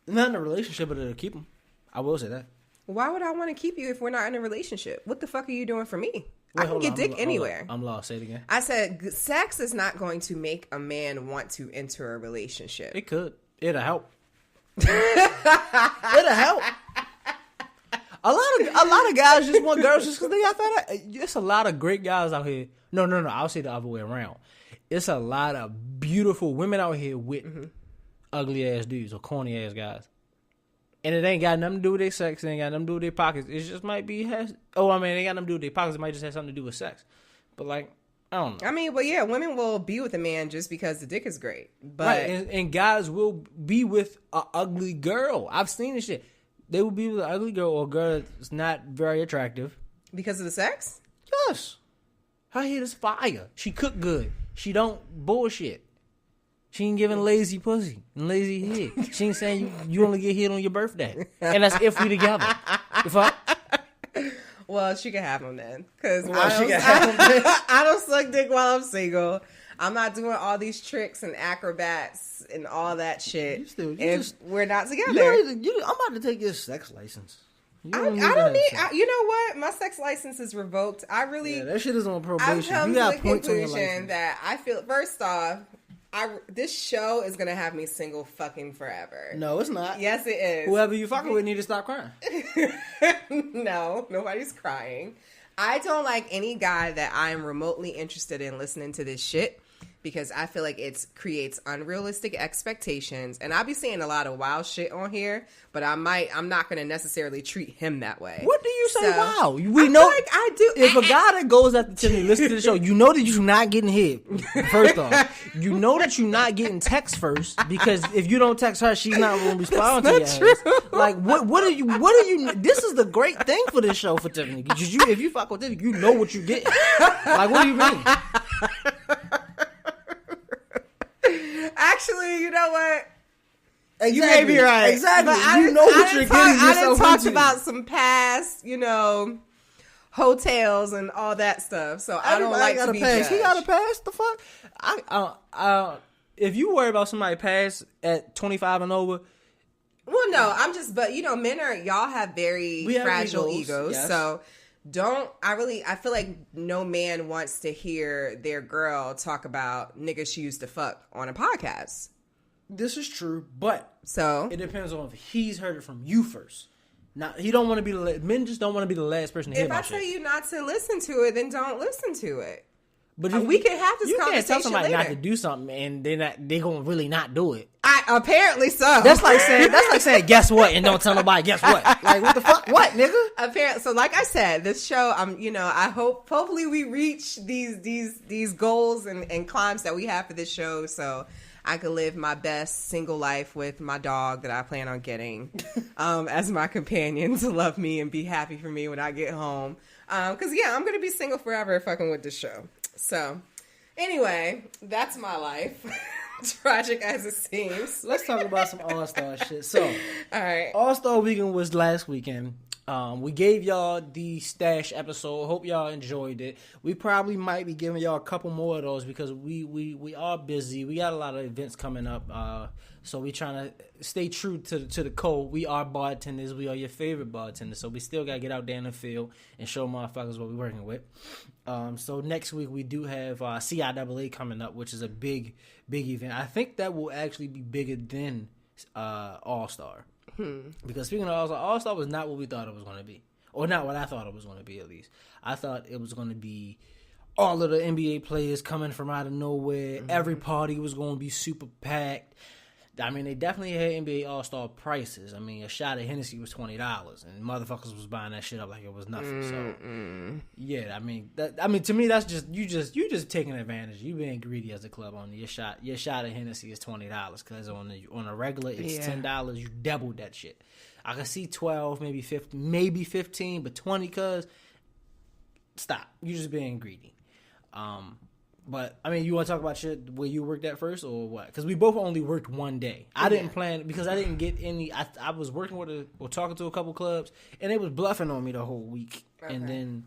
Not in a relationship, but it'll keep him. I will say that. Why would I want to keep you if we're not in a relationship? What the fuck are you doing for me? I can get dick anywhere. I'm lost. Say it again. I said sex is not going to make a man want to enter a relationship. It could. It'll help. It'll help. A lot of guys just want girls just because they got fat. It's a lot of great guys out here. No. I'll say the other way around. It's a lot of beautiful women out here with ugly ass dudes or corny ass guys. And it ain't got nothing to do with their sex. It ain't got nothing to do with their pockets. It just might be it ain't got nothing to do with their pockets. It might just have something to do with sex. But like, I don't know. I mean, well, yeah, women will be with a man just because the dick is great. But Right, and guys will be with an ugly girl. I've seen this shit. They will be with an ugly girl or a girl that's not very attractive. because of the sex? Yes. Her head is fire. She cook good. She don't bullshit. She ain't giving lazy pussy and lazy head. She ain't saying you only get hit on your birthday. And that's if we together. The fuck? Well, she can have him then. Because She can have him then. I don't suck dick while I'm single. I'm not doing all these tricks and acrobats and all that shit we're not together. I'm about to take your sex license. I don't need. You know what? My sex license is revoked. I really. Yeah, that shit is on I've probation. come You to got the points on your conclusion license. that I feel. First off, this show is gonna have me single fucking forever. No, it's not. Yes, it is. Whoever you fucking with need to stop crying. No, nobody's crying. I don't like any guy that I am remotely interested in listening to this shit because I feel like it creates unrealistic expectations. And I'll be saying a lot of wild shit on here, but I'm not going to necessarily treat him that way. What do you say? So, Wow, I we feel know. like I do. If a guy that goes after Tiffany listen to the show, you know that you're not getting hit. First off, you know that you're not getting text first because if you don't text her, she's not going to respond to you. Like what are you? This is the great thing for this show for Tiffany. Because if you fuck with Tiffany, you know what you get. Like what do you mean? Actually, you know what? Exactly. You may be right. Exactly. But I you didn't- know I what didn't you're talk- getting I didn't yourself talk into. about some past, hotels and all that stuff. So I don't like to be judged. He got a pass. The fuck? If you worry about somebody pass at 25 and over, Well, no, I'm just, but men y'all have very We have fragile egos, egos. yes. So I feel like no man wants to hear their girl talk about niggas she used to fuck on a podcast. this is true, but So it depends on if he's heard it from you first. Now, he don't want to be men just don't want to be the last person to hear if I about tell shit. you not to listen to it, then don't listen to it. But we can have this you can't tell conversation somebody not later. to do something and they gonna really not do it. Apparently so. That's like saying guess what and don't tell nobody guess what. Like what the fuck? What, nigga? Apparently, so like I said, this show, I hopefully we reach these goals and climbs that we have for this show, so I could live my best single life with my dog that I plan on getting as my companion to love me and be happy for me when I get home. Because I'm gonna be single forever fucking with this show. So anyway, that's my life. Tragic as it seems. Let's talk about some All-Star shit. So, All right. All-Star Weekend was last weekend. We gave y'all the stash episode. Hope y'all enjoyed it. We probably might be giving y'all a couple more of those because we are busy. We got a lot of events coming up. So we trying to stay true to the code. We are bartenders. We are your favorite bartenders. So we still got to get out there in the field and show motherfuckers what we're working with. So next week we do have CIAA coming up, which is a big event. I think that will actually be bigger than All-Star. Because speaking of All-Star was not what we thought it was going to be. Or not what I thought it was going to be, at least. I thought it was going to be all of the NBA players coming from out of nowhere. Every party was going to be super packed. I mean, they definitely had NBA All-Star prices. I mean, a shot of Hennessy was $20, and motherfuckers was buying that shit up like it was nothing. So, yeah, I mean, to me, that's just you just taking advantage. You being greedy as a club owner. Your shot of Hennessy is $20 because on a regular it's $10. You doubled that shit. I can see 12, maybe 15, but 20. Cause stop. You just being greedy. But, I mean, you want to talk about shit where you worked at first or what? Because we both only worked one day. I didn't plan because I didn't get any. I was working or talking to a couple clubs, and they was bluffing on me the whole week. Okay. And then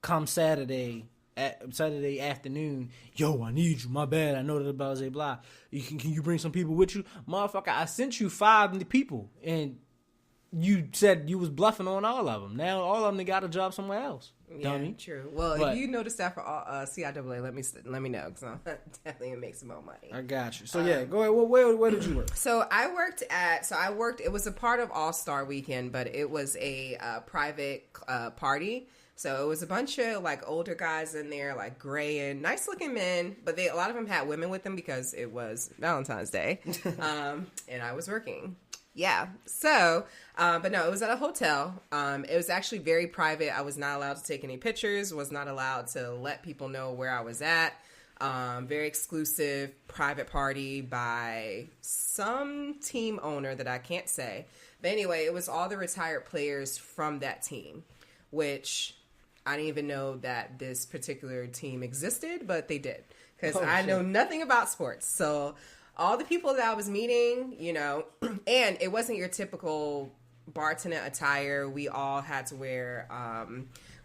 come Saturday afternoon, yo, I need you. My bad. I know that about blah, blah. Can you bring some people with you? Motherfucker, I sent you 5 people, and you said you was bluffing on all of them. Now all of them, they got a job somewhere else. Yeah, Dummy. True. Well, if you notice that for CIAA, let me know because I'm definitely gonna make some more money. I got you. So yeah, go ahead. Where did you work? So I worked. It was a part of All-Star Weekend, but it was a private party. So it was a bunch of like older guys in there, like gray and nice looking men, but a lot of them had women with them because it was Valentine's Day, and I was working. Yeah. So, but no, it was at a hotel. It was actually very private. I was not allowed to take any pictures, was not allowed to let people know where I was at. Very exclusive private party by some team owner that I can't say. But anyway, it was all the retired players from that team, which I didn't even know that this particular team existed, but they did. Because I know nothing about sports. So all the people that I was meeting, you know, and it wasn't your typical bartender attire. We all had to wear,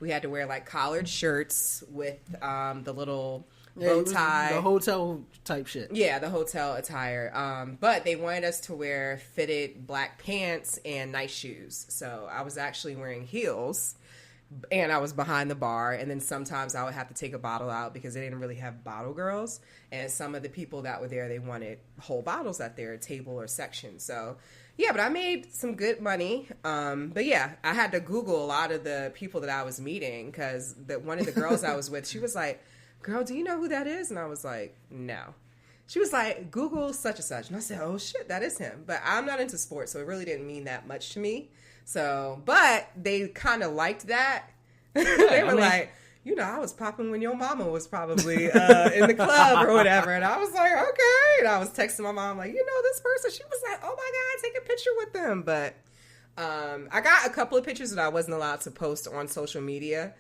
like collared shirts with the little bow tie. The hotel type shit. Yeah, the hotel attire. But they wanted us to wear fitted black pants and nice shoes. So I was actually wearing heels. And I was behind the bar, and then sometimes I would have to take a bottle out because they didn't really have bottle girls. And some of the people that were there, they wanted whole bottles at their table or section. So, yeah, but I made some good money. But yeah, I had to Google a lot of the people that I was meeting because one of the girls I was with, she was like, "Girl, do you know who that is?" And I was like, "No." She was like, "Google such and such." And I said, "Oh shit, that is him." But I'm not into sports, so it really didn't mean that much to me. So, but they kind of liked that. They were like, you know, I was popping when your mama was probably in the club or whatever. And I was like, okay. And I was texting my mom, like, you know, this person. She was like, oh my God, take a picture with them. But I got a couple of pictures that I wasn't allowed to post on social media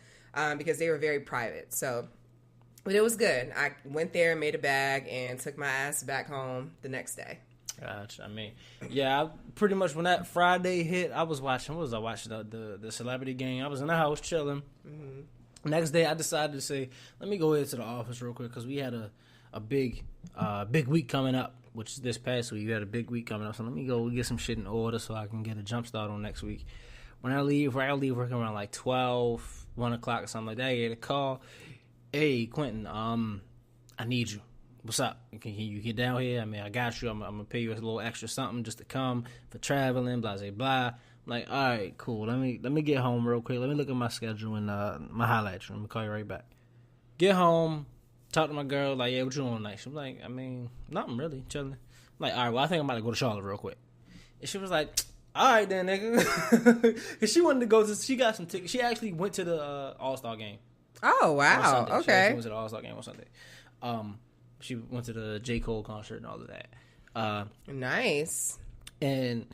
because they were very private. So, but it was good. I went there, made a bag, and took my ass back home the next day. Gotcha. I mean, yeah, pretty much when that Friday hit, I was watching. What was I watching? The celebrity game. I was in the house chilling. Mm-hmm. Next day, I decided to say, let me go into the office real quick because we had a big week coming up, which is this past week. We had a big week coming up, so let me go get some shit in order so I can get a jump start on next week. When I leave work around like 12, 1 o'clock or something like that. I get a call. Hey, Quentin, I need you. What's up? Can you get down here? I mean, I got you. I'm going to pay you a little extra something just to come for traveling, blah, blah, blah. I'm like, all right, cool. Let me get home real quick. Let me look at my schedule and my highlights. I'm going to call you right back. Get home, talk to my girl, like, yeah, what you on tonight? She was like, I mean, nothing really, chilling. I'm like, all right, well, I think I'm about to go to Charlotte real quick. And she was like, all right then, nigga. Because she wanted to go she got some tickets. She actually went to the All-Star game. Oh, wow. Okay. She went to the All-Star game on Sunday. She went to the J. Cole concert and all of that. Nice. And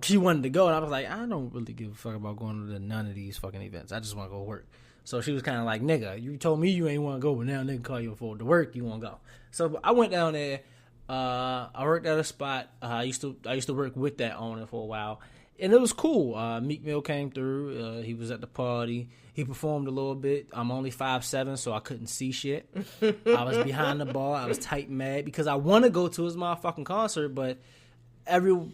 she wanted to go, and I was like, I don't really give a fuck about going to none of these fucking events. I just want to go work. So she was kind of like, nigga, you told me you ain't want to go, but now nigga call you for to work, you want to go. So I went down there. I worked at a spot. I used to work with that owner for a while. And it was cool. Meek Mill came through. He was at the party. He performed a little bit. I'm only 5'7", so I couldn't see shit. I was behind the bar. I was tight mad because I want to go to his motherfucking concert, but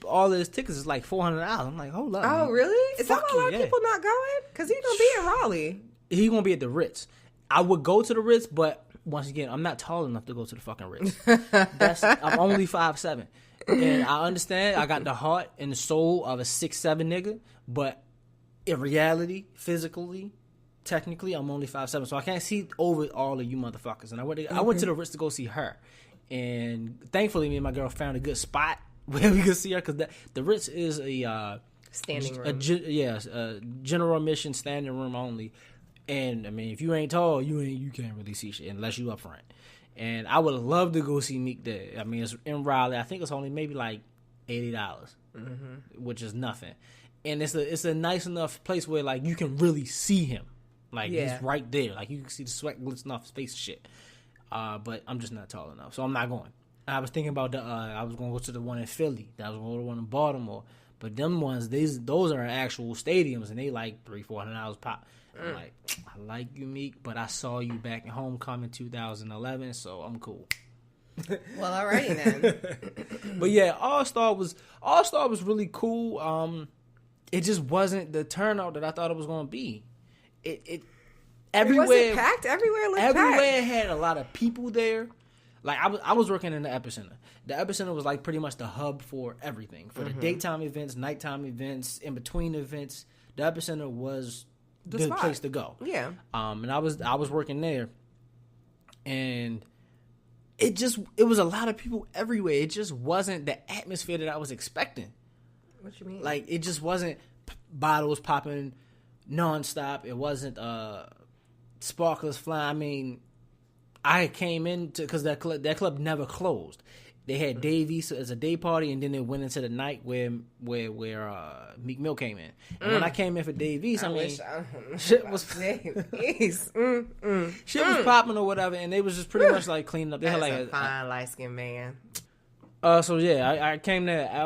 all of his tickets is like $400. I'm like, hold up. Oh, man. really? Is that why a lot of people not going? Because he's going to be in Raleigh. He's going to be at the Ritz. I would go to the Ritz, but once again, I'm not tall enough to go to the fucking Ritz. I'm only 5'7". And I understand I got the heart and the soul of a 6'7" nigga, but in reality, physically, technically, I'm only 5'7", so I can't see over all of you motherfuckers. And I went to the Ritz to go see her, and thankfully, me and my girl found a good spot where we could see her because the Ritz is a standing room. A general admission standing room only. And I mean, if you ain't tall, you can't really see shit unless you up front. And I would love to go see Meek there. I mean, it's in Raleigh. I think it's only maybe like $80, which is nothing. And it's a nice enough place where like you can really see him, like he's right there. Like you can see the sweat glistening off his face and shit. But I'm just not tall enough, so I'm not going. I was thinking about I was going to go to the one in Philly. I was going to go to the one in Baltimore. But them ones, those are actual stadiums, and they like $300-$400 pop. I'm like, I like you, Meek, but I saw you back in Homecoming 2011, so I'm cool. Well, alrighty then. But yeah, All-Star was really cool. It just wasn't the turnout that I thought it was going to be. It everywhere was it packed. Everywhere looked packed. Everywhere had a lot of people there. Like I was working in the epicenter. The epicenter was like pretty much the hub for everything, for the daytime events, nighttime events, in between events. The epicenter was the place to go. Yeah. And I was working there, and it was a lot of people everywhere. It just wasn't the atmosphere that I was expecting. What you mean? Like, it just wasn't bottles popping nonstop. It wasn't sparklers flying. I mean, I came into because that club never closed. They had Davies as a day party, and then they went into the night where Meek Mill came in. And when I came in for Davies, I mean, shit was Davies. shit was popping or whatever, and they was just pretty much like cleaning up. They had like a fine light skinned man. So yeah, I came there an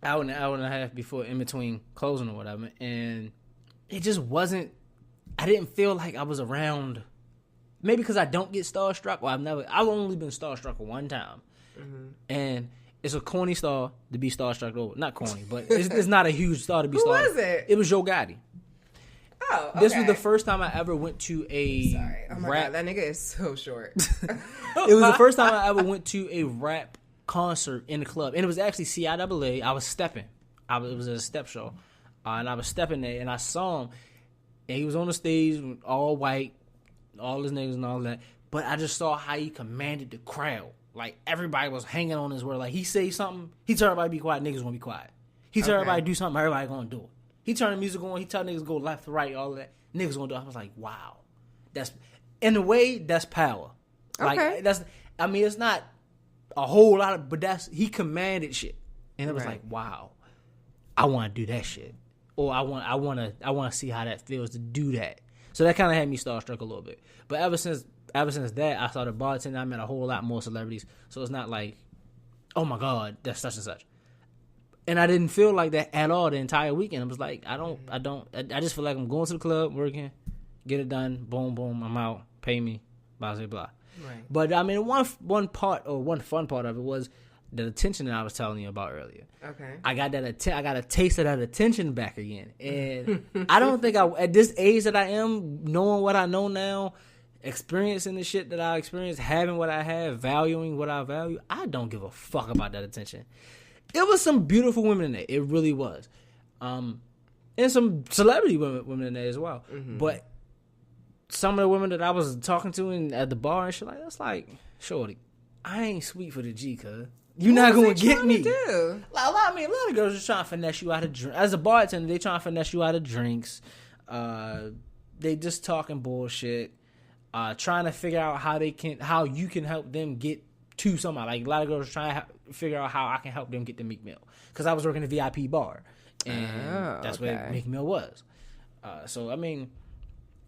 hour and a half before in between closing or whatever, and it just wasn't. I didn't feel like I was around. Maybe because I don't get starstruck. Well, I've only been starstruck one time. And it's a corny star to be starstruck over. Not corny, but it's not a huge star to be starstruck. Who was it? It was Joe Gotti. Oh, okay. This was the first time I ever went to a Sorry. Oh my rap. God, that nigga is so short. It was the first time I ever went to a rap concert in the club. And it was actually CIAA. I was stepping. It was at a step show. And I was stepping there, and I saw him. And he was on the stage, all white, all his niggas and all that. But I just saw how he commanded the crowd. Like, everybody was hanging on his word. Like, he say something, he tell everybody to be quiet, niggas gonna be quiet. He tell everybody to do something, everybody gonna do it. He turn the music on, he tell niggas go left to right, all that. Niggas gonna do it. I was like, wow. That's, in a way, that's power. Like, I mean, it's not a whole lot of, but he commanded shit. And it was like, wow, I want to do that shit. Or I want to see how that feels to do that. So that kind of had me starstruck a little bit. But ever since that, I started bartending. I met a whole lot more celebrities. So it's not like, oh my God, that's such and such. And I didn't feel like that at all the entire weekend. I was like, I just feel like I'm going to the club, working, get it done, boom, boom, I'm out, pay me, blah, blah, blah. Right. But I mean, one fun part of it was the attention that I was telling you about earlier. Okay. I got a taste of that attention back again. And I don't think at this age that I am, knowing what I know now, experiencing the shit that I experienced, having what I have, valuing what I value, I don't give a fuck about that attention. It was some beautiful women in there. It really was. And some celebrity women in there as well. Mm-hmm. But some of the women that I was talking to at the bar and shit like that's like, shorty, I ain't sweet for the G, cuz. You're not going to get me. Do? Like, a lot of girls are trying to finesse you out of drinks. As a bartender, they trying to finesse you out of drinks. They just talking bullshit. Trying to figure out how you can help them get to somebody. Like, a lot of girls are trying to figure out how I can help them get to Meek Mill. Because I was working a VIP bar. And that's where Meek Mill was. So, I mean,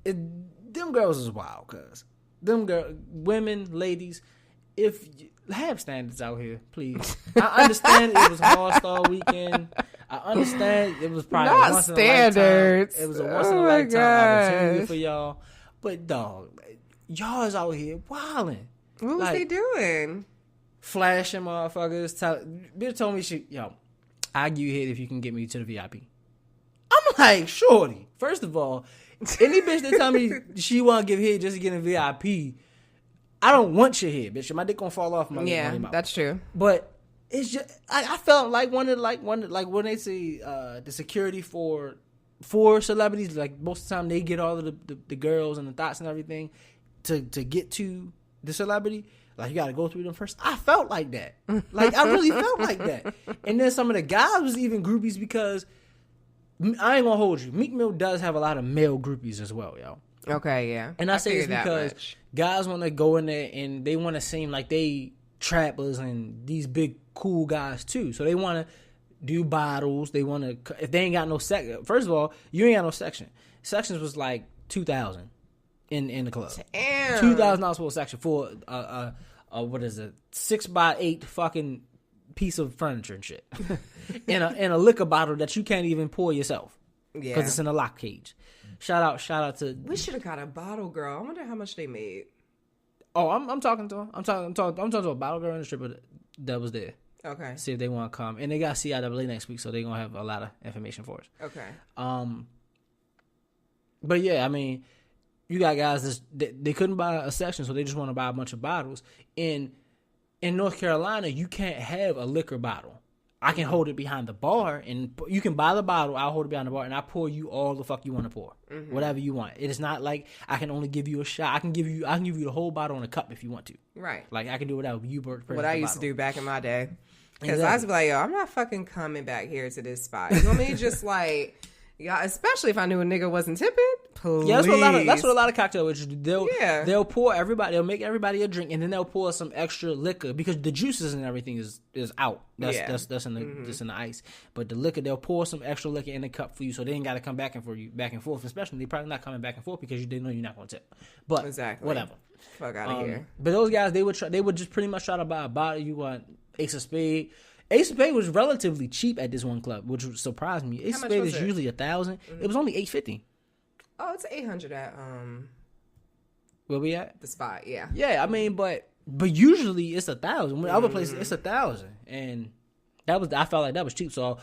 them girls is wild, cuz. Women, ladies, if you have standards out here, please. I understand it was All-Star Weekend. I understand it was probably not once standards. in a lifetime. It was a once in a lifetime opportunity for y'all. But dog, y'all is out here wilding. What was they doing? Flashing motherfuckers. Bitch told me I'll give you head if you can get me to the VIP. I'm like, shorty. First of all, any bitch that tell me she want to give head just to get in VIP, I don't want your head, bitch. My dick gonna fall off my mouth. That's true. But it's just I felt like one when they say the security for celebrities, like most of the time they get all of the girls and the thoughts and everything to get to the celebrity. Like, you gotta go through them first. I felt like that. Like, I really felt like that. And then some of the guys was even groupies because I ain't gonna hold you. Meek Mill does have a lot of male groupies as well, yo. Okay, yeah. And I say this because guys want to go in there and they want to seem like they trappers and these big cool guys too. So they want to do bottles. They want to, if they ain't got no section. First of all, you ain't got no section. Sections was like $2,000 in the club. Damn. $2,000 for a section for what is it, 6x8 fucking piece of furniture and shit, in a liquor bottle that you can't even pour yourself because it's in a lock cage. Shout out to. We should have got a bottle girl. I wonder how much they made. Oh, I'm talking to her. I'm talking to a bottle girl and a stripper that was there. Okay. See if they want to come, and they got CIAA next week, so they're gonna have a lot of information for us. Okay. But yeah, I mean, you got guys they couldn't buy a section, so they just want to buy a bunch of bottles. In North Carolina, you can't have a liquor bottle. I can hold it behind the bar, and you can buy the bottle. I'll hold it behind the bar, and I pour you all the fuck you want to pour, whatever you want. It is not like I can only give you a shot. I can give you the whole bottle in a cup if you want to. Right. Like, I can do whatever you. What I used to do back in my day. Because I was like, yo, I'm not fucking coming back here to this spot. You want me to just like, yeah, especially if I knew a nigga wasn't tipping. Please. Yeah, that's what a lot of cocktail waiters do. They'll pour everybody. They'll make everybody a drink, and then they'll pour some extra liquor because the juices and everything is out. That's in the just in the ice. But the liquor, they'll pour some extra liquor in the cup for you, so they ain't got to come back and forth. Especially they probably not coming back and forth because they know you're not going to tip. But whatever. Fuck out of here. But those guys, they would just pretty much try to buy a bottle. You want Ace of Spade. Ace of Spade was relatively cheap at this one club, which surprised me. Ace of Spade is usually $1,000. It was only $850. Oh, it's $800 at where we at? The spot, yeah. Yeah, I mean, but usually it's $1,000. When other places it's $1,000, and I felt like that was cheap. So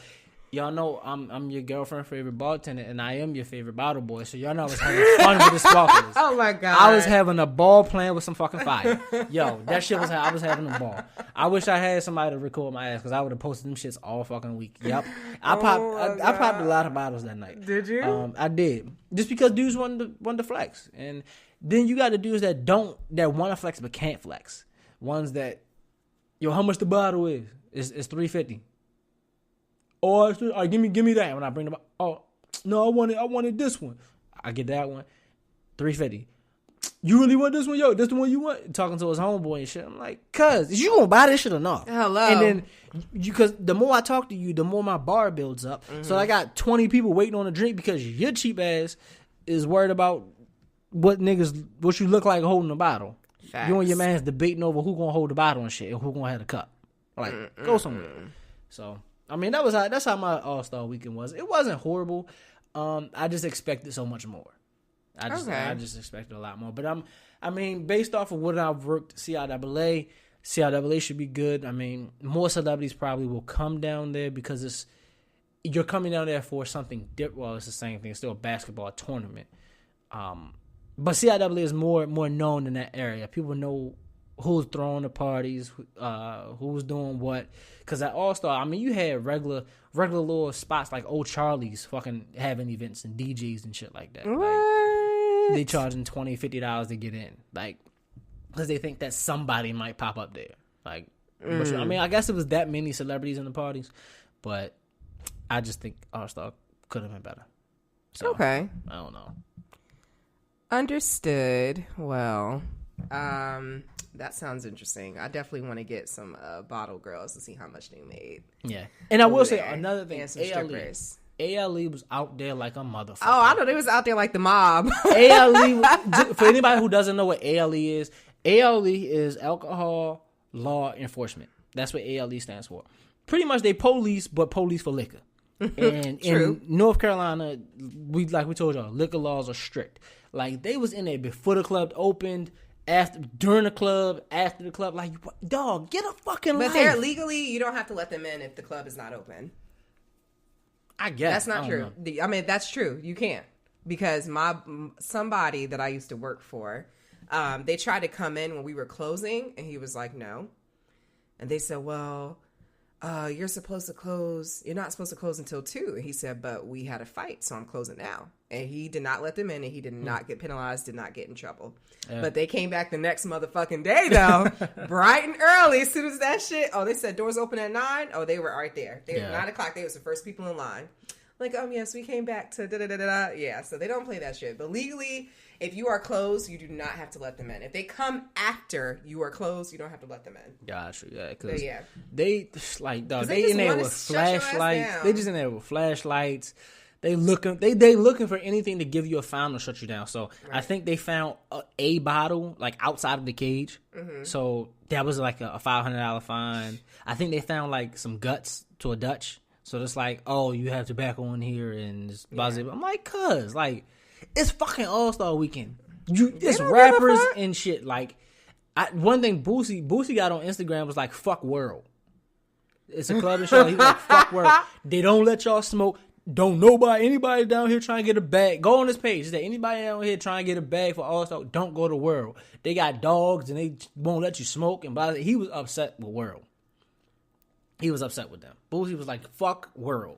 y'all know I'm your girlfriend's favorite bartender, and I am your favorite bottle boy. So y'all know I was having fun with the sparklers. Oh my god, I was having a ball playing with some fucking fire. Yo, that shit was how I was having a ball. I wish I had somebody to record my ass because I would have posted them shits all fucking week. Yep, I popped a lot of bottles that night. Did you? I did, just because dudes wanted to flex, and then you got the dudes that want to flex but can't flex. Ones that, yo, how much the bottle is? It's $350. Or give me that when I bring them up. Oh no, I wanted this one. I get that one, $350. You really want this one, yo? This the one you want? Talking to his homeboy and shit. I'm like, cuz, is you gonna buy this shit or not? Hello. And then because the more I talk to you, the more my bar builds up. Mm-hmm. So I got 20 people waiting on a drink because your cheap ass is worried about what you look like holding the bottle. Facts. You and your man's debating over who gonna hold the bottle and shit and who gonna have the cup. Like, go somewhere. So. I mean, that's how my All-Star weekend was. It wasn't horrible. I just expected so much more. I just expected a lot more. But based off of what I've worked, CIAA should be good. I mean, more celebrities probably will come down there because you're coming down there for something different. Well, it's the same thing. It's still a basketball tournament. But CIAA is more known in that area. People know who's throwing the parties, who's doing what. Because at All-Star, I mean, you had regular little spots like Old Charlie's fucking having events and DJs and shit like that. What? Like, they charging $20, $50 to get in. Like, because they think that somebody might pop up there. Like, I mean, I guess it was that many celebrities in the parties. But I just think All-Star could have been better. So, okay. I don't know. Understood. Well, that sounds interesting. I definitely want to get some bottle girls to see how much they made. Yeah. And I will say another thing. ALE was out there like a motherfucker. Oh, I know they was out there like the mob. ALE, for anybody who doesn't know what ALE is Alcohol Law Enforcement. That's what ALE stands for. Pretty much they police, but police for liquor. And in North Carolina, we told y'all, liquor laws are strict. Like, they was in there before the club opened, during the club, after the club. Like, dog, get a fucking life. But they're legally, you don't have to let them in if the club is not open. I guess. That's not true. I mean, that's true. You can't. Because somebody that I used to work for, they tried to come in when we were closing, and he was like, no. And they said, well, you're supposed to close. You're not supposed to close until 2. And he said, but we had a fight, so I'm closing now. And he did not let them in, and he did not get penalized, did not get in trouble. Yeah. But they came back the next motherfucking day, though, bright and early. As soon as that shit, they said doors open at 9. Oh, they were right there. They were 9 o'clock. They was the first people in line. Like, yes, we came back to da-da-da-da-da. Yeah, so they don't play that shit. But legally, if you are closed, you do not have to let them in. If they come after you are closed, you don't have to let them in. Gotcha, yeah. Because yeah. they, like, dog, they in there with flashlights. They just in there with flashlights. They looking for anything to give you a fine or shut you down. So right. I think they found a bottle, like, outside of the cage. Mm-hmm. So that was like a $500 fine. I think they found, like, some guts to a Dutch. So it's like, oh, you have tobacco in here and it's I'm like, cuz, like, it's fucking All-Star weekend. It's rappers and shit. Like, one thing Boosie got on Instagram was like, fuck world. It's a club and show. He's like, fuck world. They don't let y'all smoke. Don't anybody down here trying to get a bag. Go on this page. Is there anybody down here trying to get a bag for All-Star? Don't go to World. They got dogs and they won't let you smoke. And he was upset with World. He was upset with them. Boosie was like, fuck World.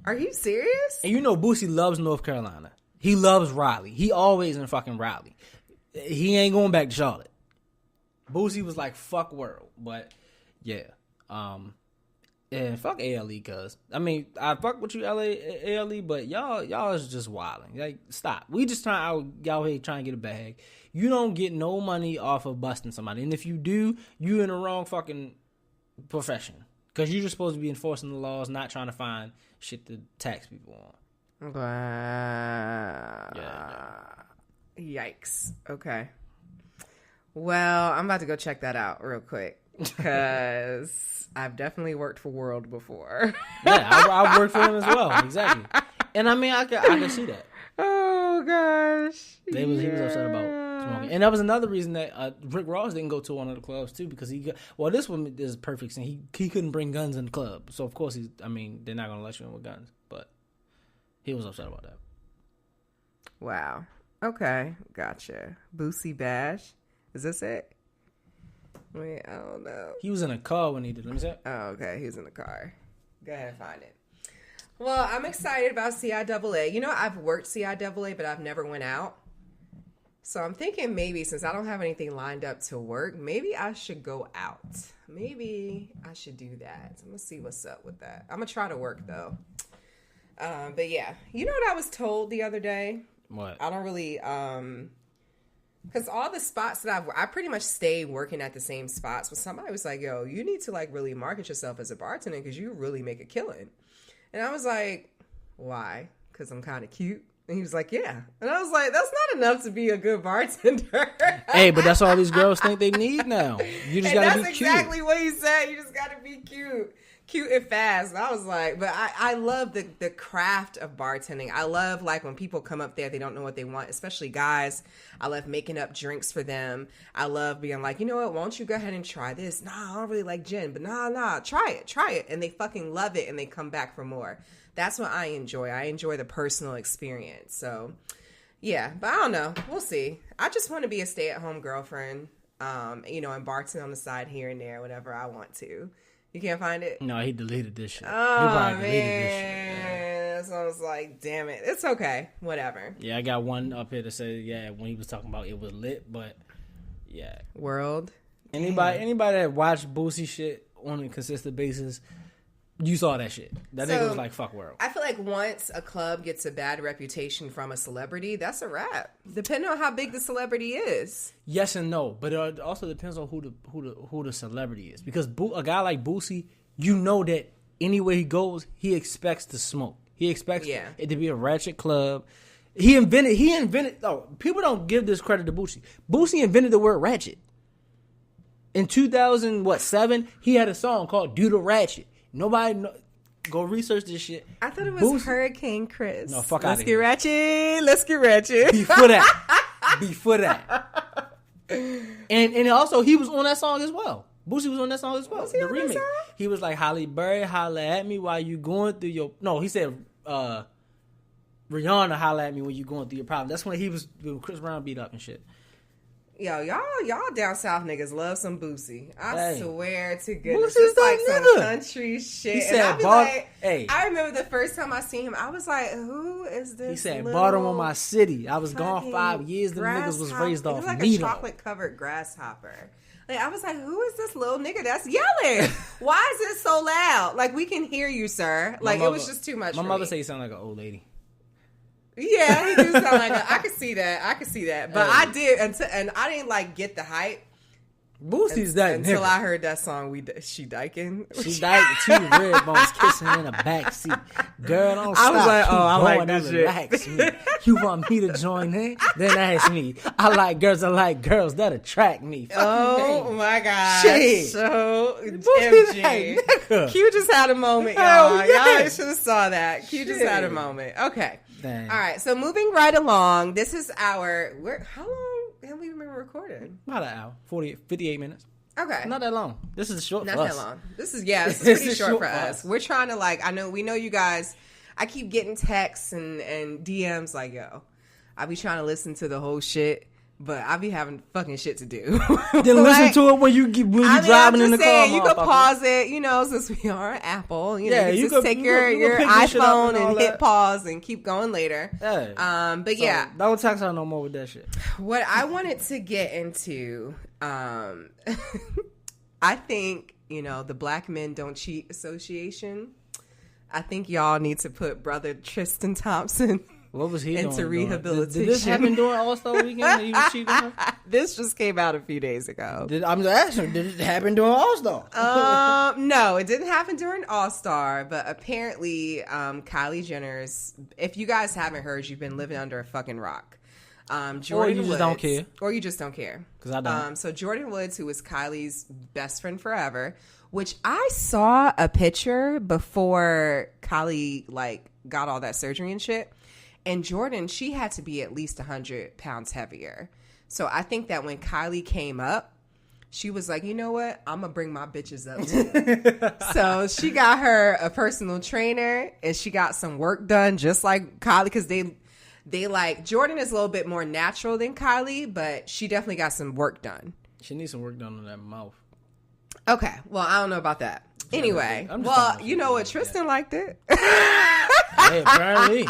Are you serious? And you know Boosie loves North Carolina. He loves Raleigh. He always in fucking Raleigh. He ain't going back to Charlotte. Boosie was like, fuck World. But, yeah. Yeah, fuck ALE, cuz. I mean, I fuck with you, ALE, but y'all is just wilding. Like, stop. We just y'all here trying to get a bag. You don't get no money off of busting somebody. And if you do, you in the wrong fucking profession. Because you're just supposed to be enforcing the laws, not trying to find shit to tax people on. Wow. Yeah. Yikes. Okay. Well, I'm about to go check that out real quick. Because I've definitely worked for World before. Yeah, I've worked for him as well. Exactly. And I mean, I can see that. Oh, gosh. He was upset about smoking. And that was another reason that Rick Ross didn't go to one of the clubs, too, because this one is perfect. And he couldn't bring guns in the club. So, of course, they're not going to let you in with guns. But he was upset about that. Wow. Okay. Gotcha. Boosie Bash. Is this it? Wait, I don't know. He was in a car when he did it. Let me see it. Oh, okay. He was in the car. Go ahead and find it. Well, I'm excited about CIAA. You know, I've worked CIAA, but I've never went out. So I'm thinking maybe since I don't have anything lined up to work, maybe I should go out. Maybe I should do that. I'm going to see what's up with that. I'm going to try to work, though. But yeah. You know what I was told the other day? What? I don't really... Because all the spots that I pretty much stayed working at the same spots, but somebody was like, yo, you need to like really market yourself as a bartender because you really make a killing. And I was like, why? Because I'm kind of cute. And he was like, yeah. And I was like, that's not enough to be a good bartender. Hey, but that's all these girls think they need now. You just got to be cute. That's exactly what he said. You just got to be cute. Cute and fast. And I was like, but I love the craft of bartending. I love like when people come up there, they don't know what they want, especially guys. I love making up drinks for them. I love being like, you know what, why don't you go ahead and try this? Nah, I don't really like gin, but nah, try it. And they fucking love it and they come back for more. That's what I enjoy. I enjoy the personal experience. So yeah, but I don't know. We'll see. I just want to be a stay-at-home girlfriend, and bartend on the side here and there whenever I want to. You can't find it? No, he deleted this shit. Oh, man. So I was like, damn it. It's okay. Whatever. Yeah, I got one up here to say, yeah, when he was talking about it was lit, but yeah. World. Anybody that watched Boosie shit on a consistent basis, you saw that shit. That nigga was like, fuck World. I feel like once a club gets a bad reputation from a celebrity, that's a wrap. Depending on how big the celebrity is. Yes and no, but it also depends on who the celebrity is. Because a guy like Boosie, you know that anywhere he goes, he expects to smoke. He expects it to be a ratchet club. He invented. Oh, people don't give this credit to Boosie. Boosie invented the word ratchet. In 2007, he had a song called "Do the Ratchet." Nobody go research this shit. I thought it was Boosie. Hurricane Chris. No, fuck out of here. Let's get ratchet. Before that. And also he was on that song as well. Boosie was on that song as well. Was he the on remix. that song? He was like, Halle Berry, holla at me while you going through your... No, he said, Rihanna, holla at me when you going through your problem. That's when he was... When Chris Brown beat up and shit. Yo, y'all down south niggas love some Boosie. I swear to goodness. Boosie's It's like that some nigga. country shit. He And said, I be like, hey. I remember the first time I seen him, I was like, who is this? He said, little bottom of my city. I was gone fucking 5 years. Them niggas was raised off He was like meat. a chocolate covered grasshopper. Like, I was like, who is this little nigga that's yelling? Why is it so loud? Like, we can hear you, sir. Like, it was just too much. My for mother me. said he sounded like an old lady. Yeah, he do sound like I could see that. But I did, and I didn't like get the hype. Boosie's that until nigga. I heard that song. She dyking. She died with 2 red bones kissing in a backseat. Girl, don't stop. I was like, Keep I like going this and shit. relax me. You want me to join in? Then ask me. I like girls that attract me. Fuck Oh you, my god! Shit. So Boosie's MG. that nigga. Q just had a moment, Hell y'all. yeah. Y'all should have saw that. Q just had a Shit. moment. Okay. Dang. All right. So moving right along. This is how long have we been recording? About an hour. 58 minutes. Okay. Not that long. This is short Not for that us. long. This is pretty is short for for us. We're trying to we know you guys. I keep getting texts and DMs like, yo, I be trying to listen to the whole shit, but I be having fucking shit to do. Then listen to it when you driving in the car. You could pause it, since we are Apple. You Yeah, can you just could- take you your could pick this shit up iPhone and all and hit that. pause and keep going later. Yeah. But So, yeah, don't text her no more with that shit. what I wanted to get into, I think, the Black Men Don't Cheat Association. I think y'all need to put brother Tristan Thompson What was he into doing? rehabilitation. Did this happen during All-Star Weekend that he was cheating on her? This just came out a few days ago. I'm just asking, did it happen during All-Star? No, it didn't happen during All-Star, but apparently Kylie Jenner's, if you guys haven't heard, you've been living under a fucking rock. Jordan Or you just Woods, don't care. Or you just don't care. Because I don't. So Jordan Woods, who was Kylie's best friend forever, which I saw a picture before Kylie got all that surgery and shit. And Jordan, she had to be at least 100 pounds heavier. So I think that when Kylie came up, she was like, you know what? I'm going to bring my bitches up too. So she got her a personal trainer and she got some work done just like Kylie, because they like, Jordan is a little bit more natural than Kylie, but she definitely got some work done. She needs some work done on that mouth. Okay. Well, I don't know about that. Anyway, well, you know what? Tristan liked it. Hey, apparently.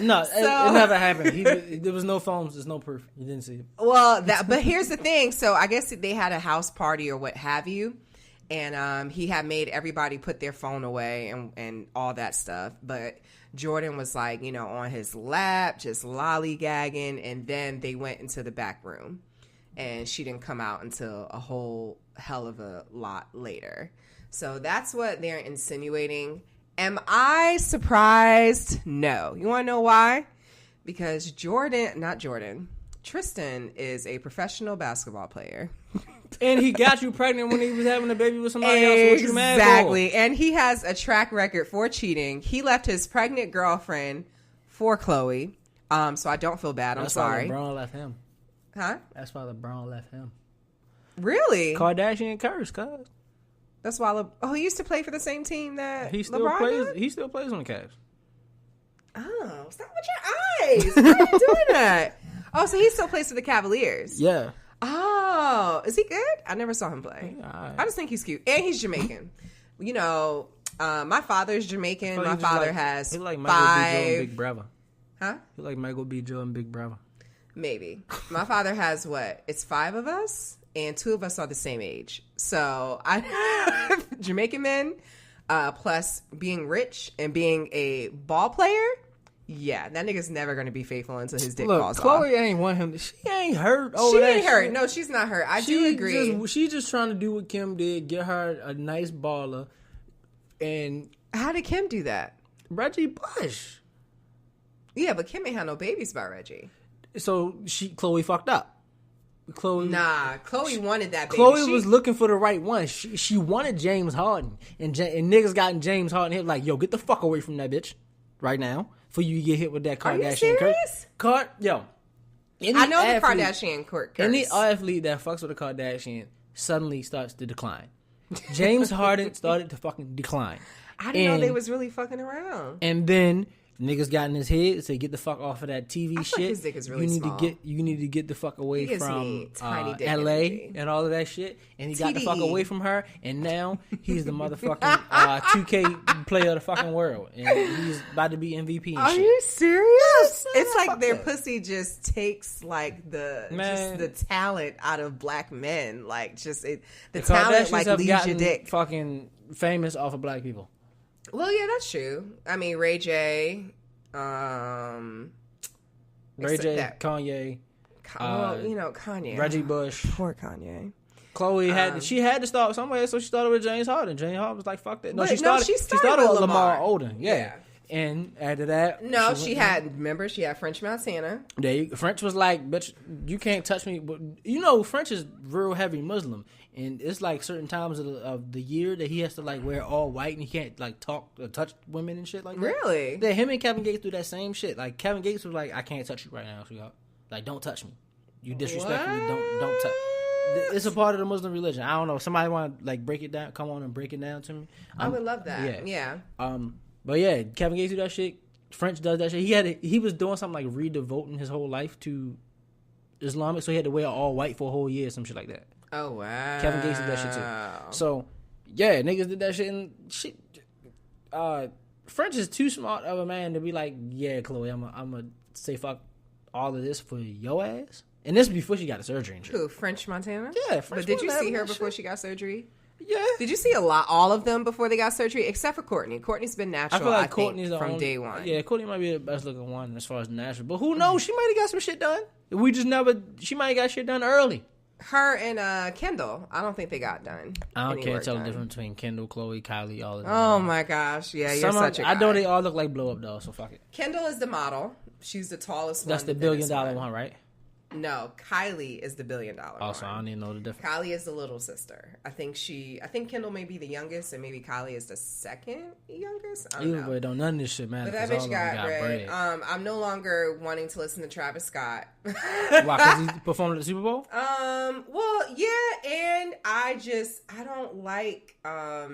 No, it never happened. There was no phones. There's no proof. You didn't see it. Well, but here's the thing. So I guess they had a house party or what have you, and he had made everybody put their phone away and all that stuff. But Jordan was like, on his lap, just lollygagging, and then they went into the back room, and she didn't come out until a whole hell of a lot later. So that's what they're insinuating. Am I surprised? No. You want to know why? Because Tristan is a professional basketball player. And he got you pregnant when he was having a baby with somebody else. What you mad for? Exactly. And he has a track record for cheating. He left his pregnant girlfriend for Khloe. So I don't feel bad. I'm sorry. That's why LeBron left him. Huh? That's why LeBron left him. Really? Kardashian curse, cuz. That's why. He used to play for the same team that He still LeBron plays. did? He still plays on the Cavs. Oh, stop with your eyes. Why are you doing that? Oh, so he still plays for the Cavaliers. Yeah. Oh, is he good? I never saw him play. Yeah, I just think he's cute. And he's Jamaican. My father's Jamaican. My father has he like Michael B. Jordan, 5. Big Brother. Huh? He like Michael B. Jordan, Big Brother. Maybe. My father has what? It's 5 of us, and 2 of us are the same age. So I Jamaican men, plus being rich and being a ball player. Yeah, that nigga's never gonna be faithful until his dick falls off. Khloe ain't want him. She ain't hurt. She ain't hurt. No, she's not hurt. I do agree. She's just trying to do what Kim did, get her a nice baller. And how did Kim do that? Reggie Bush. Yeah, but Kim ain't had no babies by Reggie. So Khloe fucked up. Khloe wanted that baby. Khloe was looking for the right one. She wanted James Harden, and niggas got in James Harden. He was like, "Yo, get the fuck away from that bitch right now, for you to get hit with that Kardashian." Are you serious? I know the Kardashian curse. Any athlete that fucks with a Kardashian suddenly starts to decline. James Harden started to fucking decline. I didn't know they was really fucking around. And then niggas got in his head, say, get the fuck off of that TV shit. Like his dick is really small. You need to get the fuck away from tiny dick LA energy. and all of that shit. And he got the fuck away from her, and now he's the motherfucking 2K player of the fucking world. And he's about to be MVP and Are shit. you serious? Yes, it's like their that. pussy just takes like the talent out of black men. Like the talent like have leaves gotten your dick. Fucking famous off of black people. Well, yeah, that's true. I mean, Ray J, Kanye, Kanye, Reggie Bush, poor Kanye. Khloe had to start somewhere, so she started with James Harden. James Harden was like, "Fuck that." She started with Lamar Odom. Yeah. And after that, she had French Montana. French was like, "Bitch, you can't touch me." But French is real heavy Muslim, and it's like certain times of the year that he has to like wear all white, and he can't like talk or touch women and shit like that. Really? Yeah, him and Kevin Gates do that same shit. Like Kevin Gates was like, "I can't touch you right now, sweetheart. Like, don't touch me. You disrespect me. Don't touch." It's a part of the Muslim religion. I don't know. Somebody want to like break it down? Come on and break it down to me. I would love that. Yeah. But yeah, Kevin Gates do that shit. French does that shit. He was doing something like redevoting his whole life to Islamic, so he had to wear all white for a whole year, some shit like that. Oh wow. Kevin Gates did that shit too. So yeah, niggas did that shit and shit. French is too smart of a man to be like, yeah, Khloe, I'm gonna say fuck all of this for your ass. And this before she got a surgery and shit. Who, French Montana? Yeah, French. But did you see her before she got surgery? Yeah. Did you see all of them before they got surgery, except for Courtney? Courtney's been natural. I feel like Courtney's the from only, day one. Yeah, Courtney might be the best looking one as far as natural, but who knows? She might have got some shit done. We just never. She might have got shit done early. Her and Kendall, I don't think they got done. I can't tell the difference between Kendall, Chloe, Kylie, all of them. Oh my gosh, yeah, you're such a guy. I know they all look like blow up dolls, so fuck it. Kendall is the model. She's the tallest. That's the $1 billion one, right? No, Kylie is the $1 billion one. Also, I don't even know the difference. Kylie is the little sister. I think Kendall may be the youngest, and maybe Kylie is the second youngest. I don't know. But don't none of this shit matter. But that bitch got bread. I'm no longer wanting to listen to Travis Scott. Why? Because he performed at the Super Bowl? Well, yeah, and I don't like. I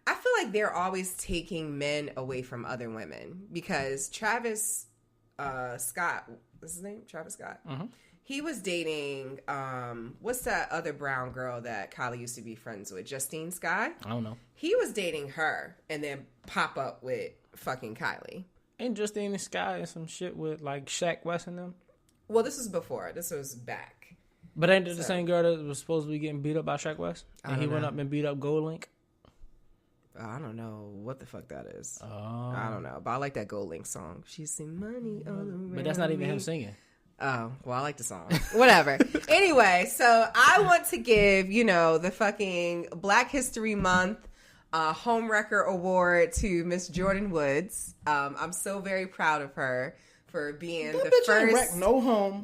feel like they're always taking men away from other women because Travis Scott. What's his name? Travis Scott. Mm-hmm. He was dating, what's that other brown girl that Kylie used to be friends with? Justine Skye? I don't know. He was dating her and then pop up with fucking Kylie. Ain't Justine Skye and some shit with like Shaq West and them? Well, this was before. This was back. But ain't it the same girl that was supposed to be getting beat up by Shaq West? And he went know. up and beat up Gold Link? I don't know what the fuck that is. Oh. I don't know. But I like that Gold Link song. She's seen money all around. But that's not even him singing. Oh, well, I like the song. Whatever. Anyway, so I want to give, the fucking Black History Month Homewrecker Award to Miss Jordan Woods. I'm so very proud of her for being the first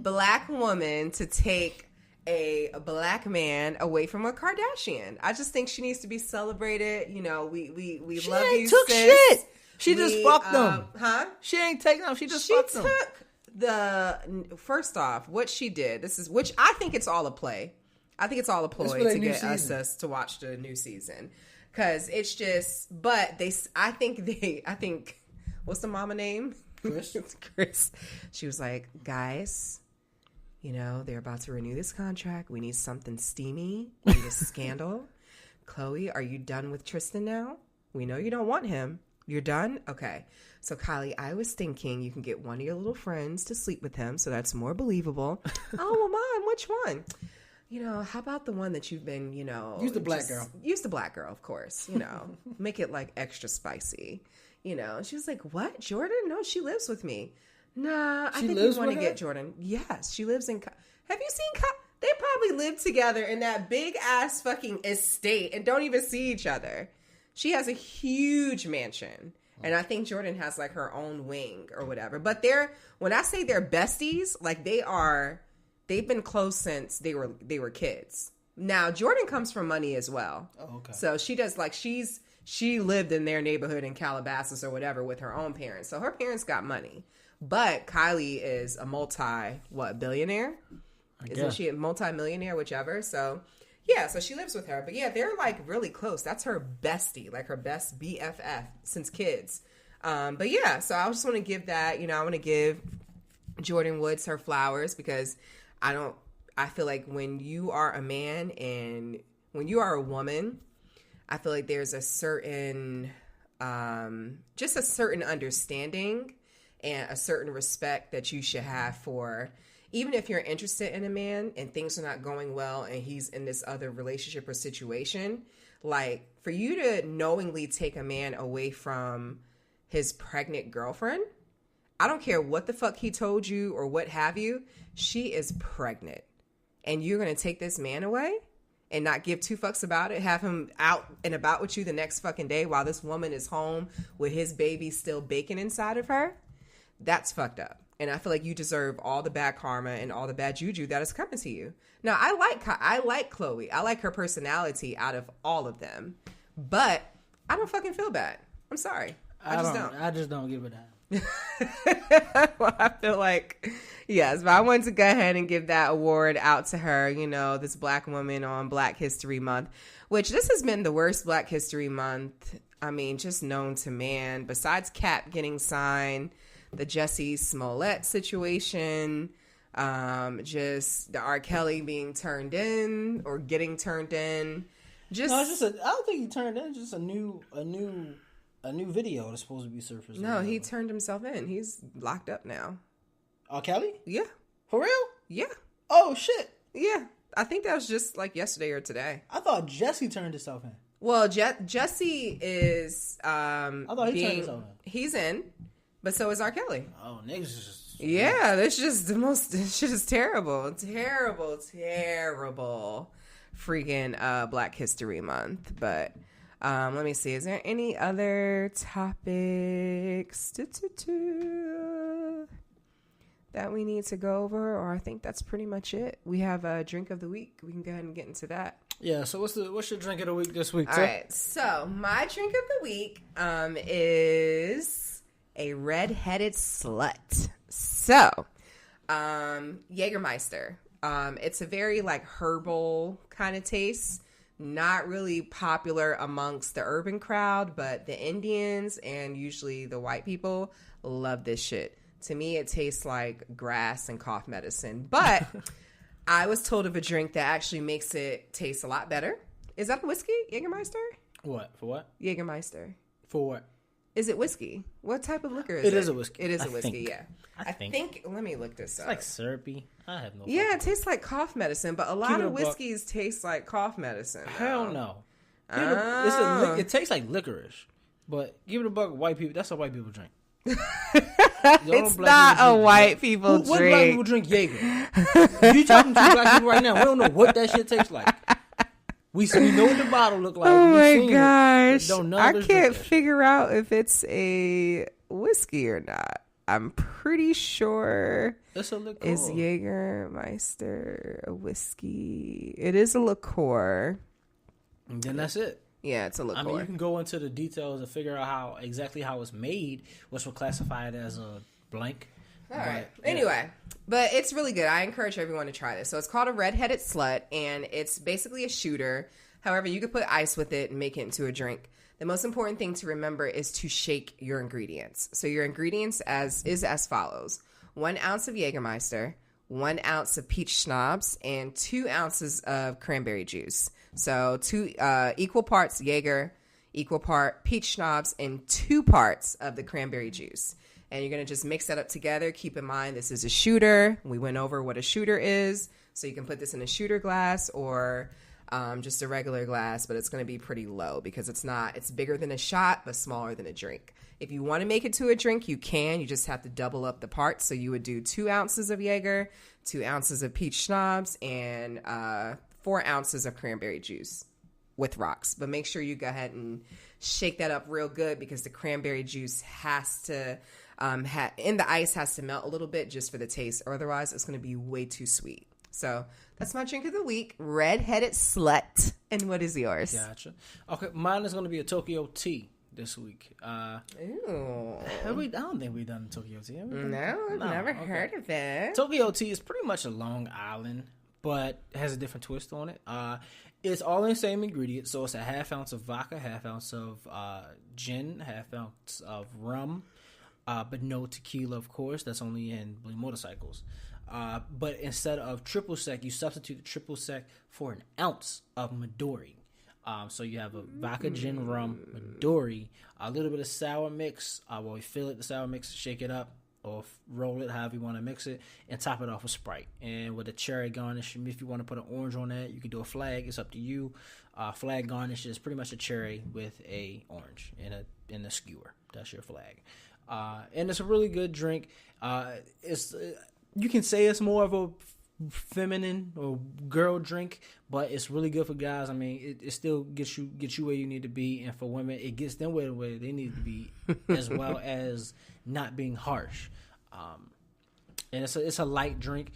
Black woman to take a Black man away from a Kardashian. I just think she needs to be celebrated. We love you, took sis. Shit. She just fucked them. Huh? She ain't taking them. She just fucked them. First off, what she did, which I think it's all a play. I think it's all a ploy to get us to watch the new season. Cause it's just, but I think, what's the mama name? Chris. She was like, guys, they're about to renew this contract. We need something steamy. We need a scandal. Chloe, are you done with Tristan now? We know you don't want him. You're done? Okay. So, Kylie, I was thinking you can get one of your little friends to sleep with him, so that's more believable. Oh, well, Mom, which one? How about the one that you've been, Use the black girl. Use the black girl, of course. Make it, like, extra spicy. She was like, what? Jordan? No, she lives with me. Nah, I think we want to get Jordan. Yes, she lives in... Have you seen... They probably live together in that big-ass fucking estate and don't even see each other. She has a huge mansion. And I think Jordan has like her own wing or whatever. But when I say they're besties, like they've been close since they were kids. Now Jordan comes from money as well. Oh, okay. So she does like she lived in their neighborhood in Calabasas or whatever with her own parents. So her parents got money. But Kylie is a billionaire? Isn't she a multi-millionaire, whichever? So yeah, so she lives with her. But yeah, they're like really close. That's her bestie, like her best BFF since kids. But yeah, so I just want to give that, I want to give Jordan Woods her flowers because I feel like when you are a man and when you are a woman, I feel like there's a certain, just a certain understanding and a certain respect that you should have for, even if you're interested in a man and things are not going well and he's in this other relationship or situation, like for you to knowingly take a man away from his pregnant girlfriend, I don't care what the fuck he told you or what have you, she is pregnant. And you're going to take this man away and not give two fucks about it, have him out and about with you the next fucking day while this woman is home with his baby still baking inside of her? That's fucked up. And I feel like you deserve all the bad karma and all the bad juju that is coming to you. Now, I like Chloe. I like her personality out of all of them. But I don't fucking feel bad. I'm sorry. I just don't give a damn. Well, I feel like, yes, but I wanted to go ahead and give that award out to her, this Black woman on Black History Month, which this has been the worst Black History Month, just known to man, besides Cap getting signed, the Jussie Smollett situation, just the R. Kelly being turned in or getting turned in. I don't think he turned in, just a new video that's supposed to be surfaced. No, he turned himself in. He's locked up now. R. Kelly? Yeah. For real? Yeah. Oh, shit. Yeah. I think that was just like yesterday or today. I thought Jesse turned himself in. Well, Jesse is. I thought he turned himself in. He's in, but so is R. Kelly. Oh, niggas is just. Yeah, that's just the most. This shit is terrible, terrible. Freaking Black History Month. But let me see. Is there any other topics that we need to go over? Or I think that's pretty much it. We have a drink of the week. We can go ahead and get into that. Yeah. So what's your drink of the week this week? All right. So my drink of the week is a red-headed slut. So, Jagermeister. It's a very like herbal kind of taste. Not really popular amongst the urban crowd, but the Indians and usually the white people love this shit. To me, it tastes like grass and cough medicine. But I was told of a drink that actually makes it taste a lot better. Is that a whiskey, Jagermeister? What? For what? Jagermeister. For what? Is it whiskey? What type of liquor is it? It is a whiskey. It is a I whiskey, think. yeah. I think. Let me look this It's up. like syrupy. I have no. Yeah, it tastes like cough medicine, but a lot Keep it of a buck. whiskeys taste like cough medicine. Hell though. no. Oh. It tastes like licorice, but give it a buck. White people. That's a white people drink. It's not a white people What black people drink. drink Jaeger? You talking to black people right now? We don't know what that shit tastes like. We know what the bottle look like. Oh We my seen it. gosh. Don't none I of us drink can't that shit. figure out if it's a whiskey or not. I'm pretty sure It's a liqueur. is Jagermeister a whiskey. It is a liqueur. And then that's it. Yeah, it's a liqueur. I mean, you can go into the details and figure out exactly how it's made, which will classify it as a blank. All right. But, yeah. Anyway, but it's really good. I encourage everyone to try this. So it's called a red-headed slut, and it's basically a shooter. However, you could put ice with it and make it into a drink. The most important thing to remember is to shake your ingredients. So your ingredients is as follows: 1 ounce of Jagermeister, 1 ounce of peach schnapps, and 2 ounces of cranberry juice. So 2 equal parts Jaeger, equal part peach schnapps, and 2 parts of the cranberry juice. And you're going to just mix that up together. Keep in mind, this is a shooter. We went over what a shooter is. So you can put this in a shooter glass or just a regular glass, but it's going to be pretty low because it's bigger than a shot, but smaller than a drink. If you want to make it to a drink, you can. You just have to double up the parts. So you would do 2 ounces of Jaeger, 2 ounces of peach schnapps, and 4 ounces of cranberry juice with rocks. But make sure you go ahead and shake that up real good because the cranberry juice has to, the ice has to melt a little bit just for the taste. Or otherwise, it's going to be way too sweet. So that's my drink of the week, red-headed slut. And what is yours? Gotcha. Okay, mine is going to be a Tokyo tea this week. Ooh. I don't think we've done Tokyo tea. Have we done- No, I've never okay. heard of it. Tokyo tea is pretty much a Long Island, but has a different twist on it. It's all in the same ingredients, so it's a 1/2 ounce of vodka, 1/2 ounce of gin, 1/2 ounce of rum, but no tequila, of course. That's only in Blue Motorcycles. But instead of triple sec, you substitute the triple sec for 1 ounce of Midori. So you have a vodka, gin, rum, Midori, a little bit of sour mix. Well, we fill it, the sour mix, shake it up, or roll it however you want to mix it, and top it off with Sprite. And with a cherry garnish, if you want to put an orange on that, you can do a flag. It's up to you. Flag garnish is pretty much a cherry with a orange in a skewer. That's your flag. And it's a really good drink. You can say it's more of a feminine or girl drink, but it's really good for guys. I mean, it still gets you where you need to be, and for women, it gets them where they need to be, as well as not being harsh. And it's a light drink.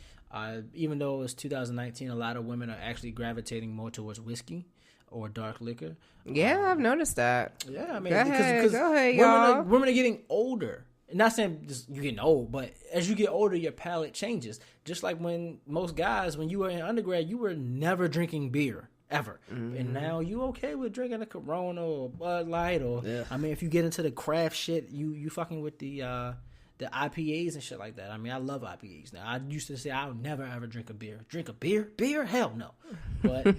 Even though it's 2019, a lot of women are actually gravitating more towards whiskey or dark liquor. Yeah, I've noticed that. Yeah, I mean, Go ahead, women y'all. women are getting older. Not saying just you're getting old, but as you get older, your palate changes. Just like when most guys, when you were in undergrad, you were never drinking beer ever, and now you okay with drinking a Corona or Bud Light, or I mean, if you get into the craft shit, you fucking with the IPAs and shit like that. I mean, I love IPAs now. I used to say I'll never ever drink a beer. Drink a beer? Beer? Hell no. But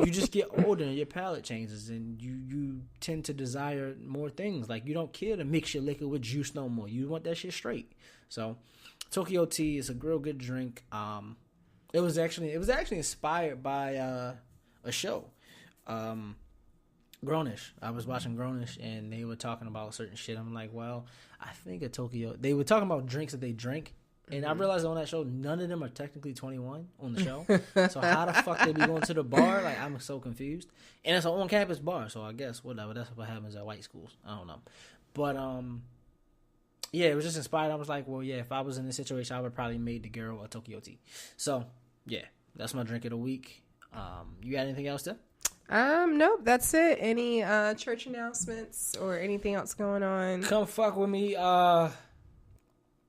you just get older and your palate changes, and you tend to desire more things. Like, you don't care to mix your liquor with juice no more. You want that shit straight. So Tokyo tea is a real good drink. It was actually inspired by a show, Grownish. I was watching Grownish, and they were talking about certain shit. I'm like, well, I think of Tokyo. They were talking about drinks that they drink, and I realized on that show, none of them are technically 21 on the show. So how the fuck they be going to the bar? Like, I'm so confused. And it's an on-campus bar, so I guess whatever. That's what happens at white schools. I don't know, but yeah, it was just inspired. I was like, well, yeah, if I was in this situation, I would probably made the girl a Tokyo tea. So yeah, that's my drink of the week. You got anything else there? Nope, that's it. Any church announcements or anything else going on? Come fuck with me.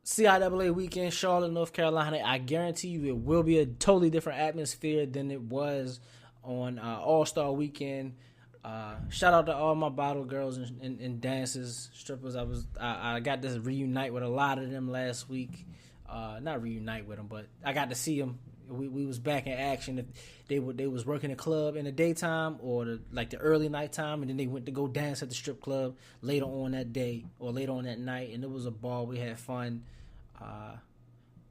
CIAA weekend, Charlotte, North Carolina. I guarantee you it will be a totally different atmosphere than it was on All-Star weekend. Shout out to all my bottle girls and dancers, strippers. I got to reunite with a lot of them last week. Not reunite with them, but I got to see them. We was back in action. They was working the club in the daytime or the early nighttime, and then they went to go dance at the strip club later on that day or later on that night, and it was a ball. We had fun.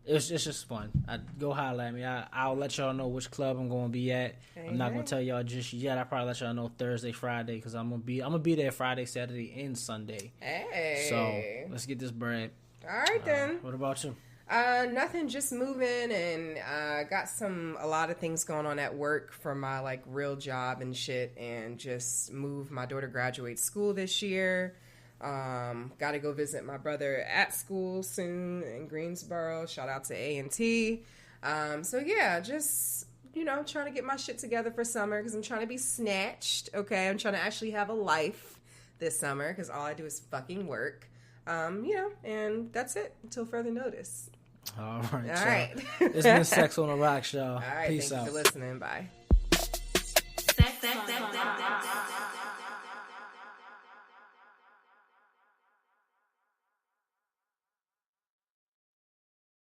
It's just fun. Go holler at me. I'll let y'all know which club I'm going to be at. Hey, I'm not going to tell y'all just yet. I'll probably let y'all know Thursday, Friday, because I'm gonna be there Friday, Saturday, and Sunday. Hey. So let's get this bread. All right then. What about you? Nothing, just moving and got a lot of things going on at work for my real job and shit, and just moved. My daughter graduates school this year. Got to go visit my brother at school soon in Greensboro. Shout out to A&T. So yeah, just trying to get my shit together for summer because I'm trying to be snatched. Okay, I'm trying to actually have a life this summer because all I do is fucking work. And that's it until further notice. All right. All right. It's been Sex on the Rock Show. All right. Peace Thank out. you for listening. Bye. Sex on the Rock.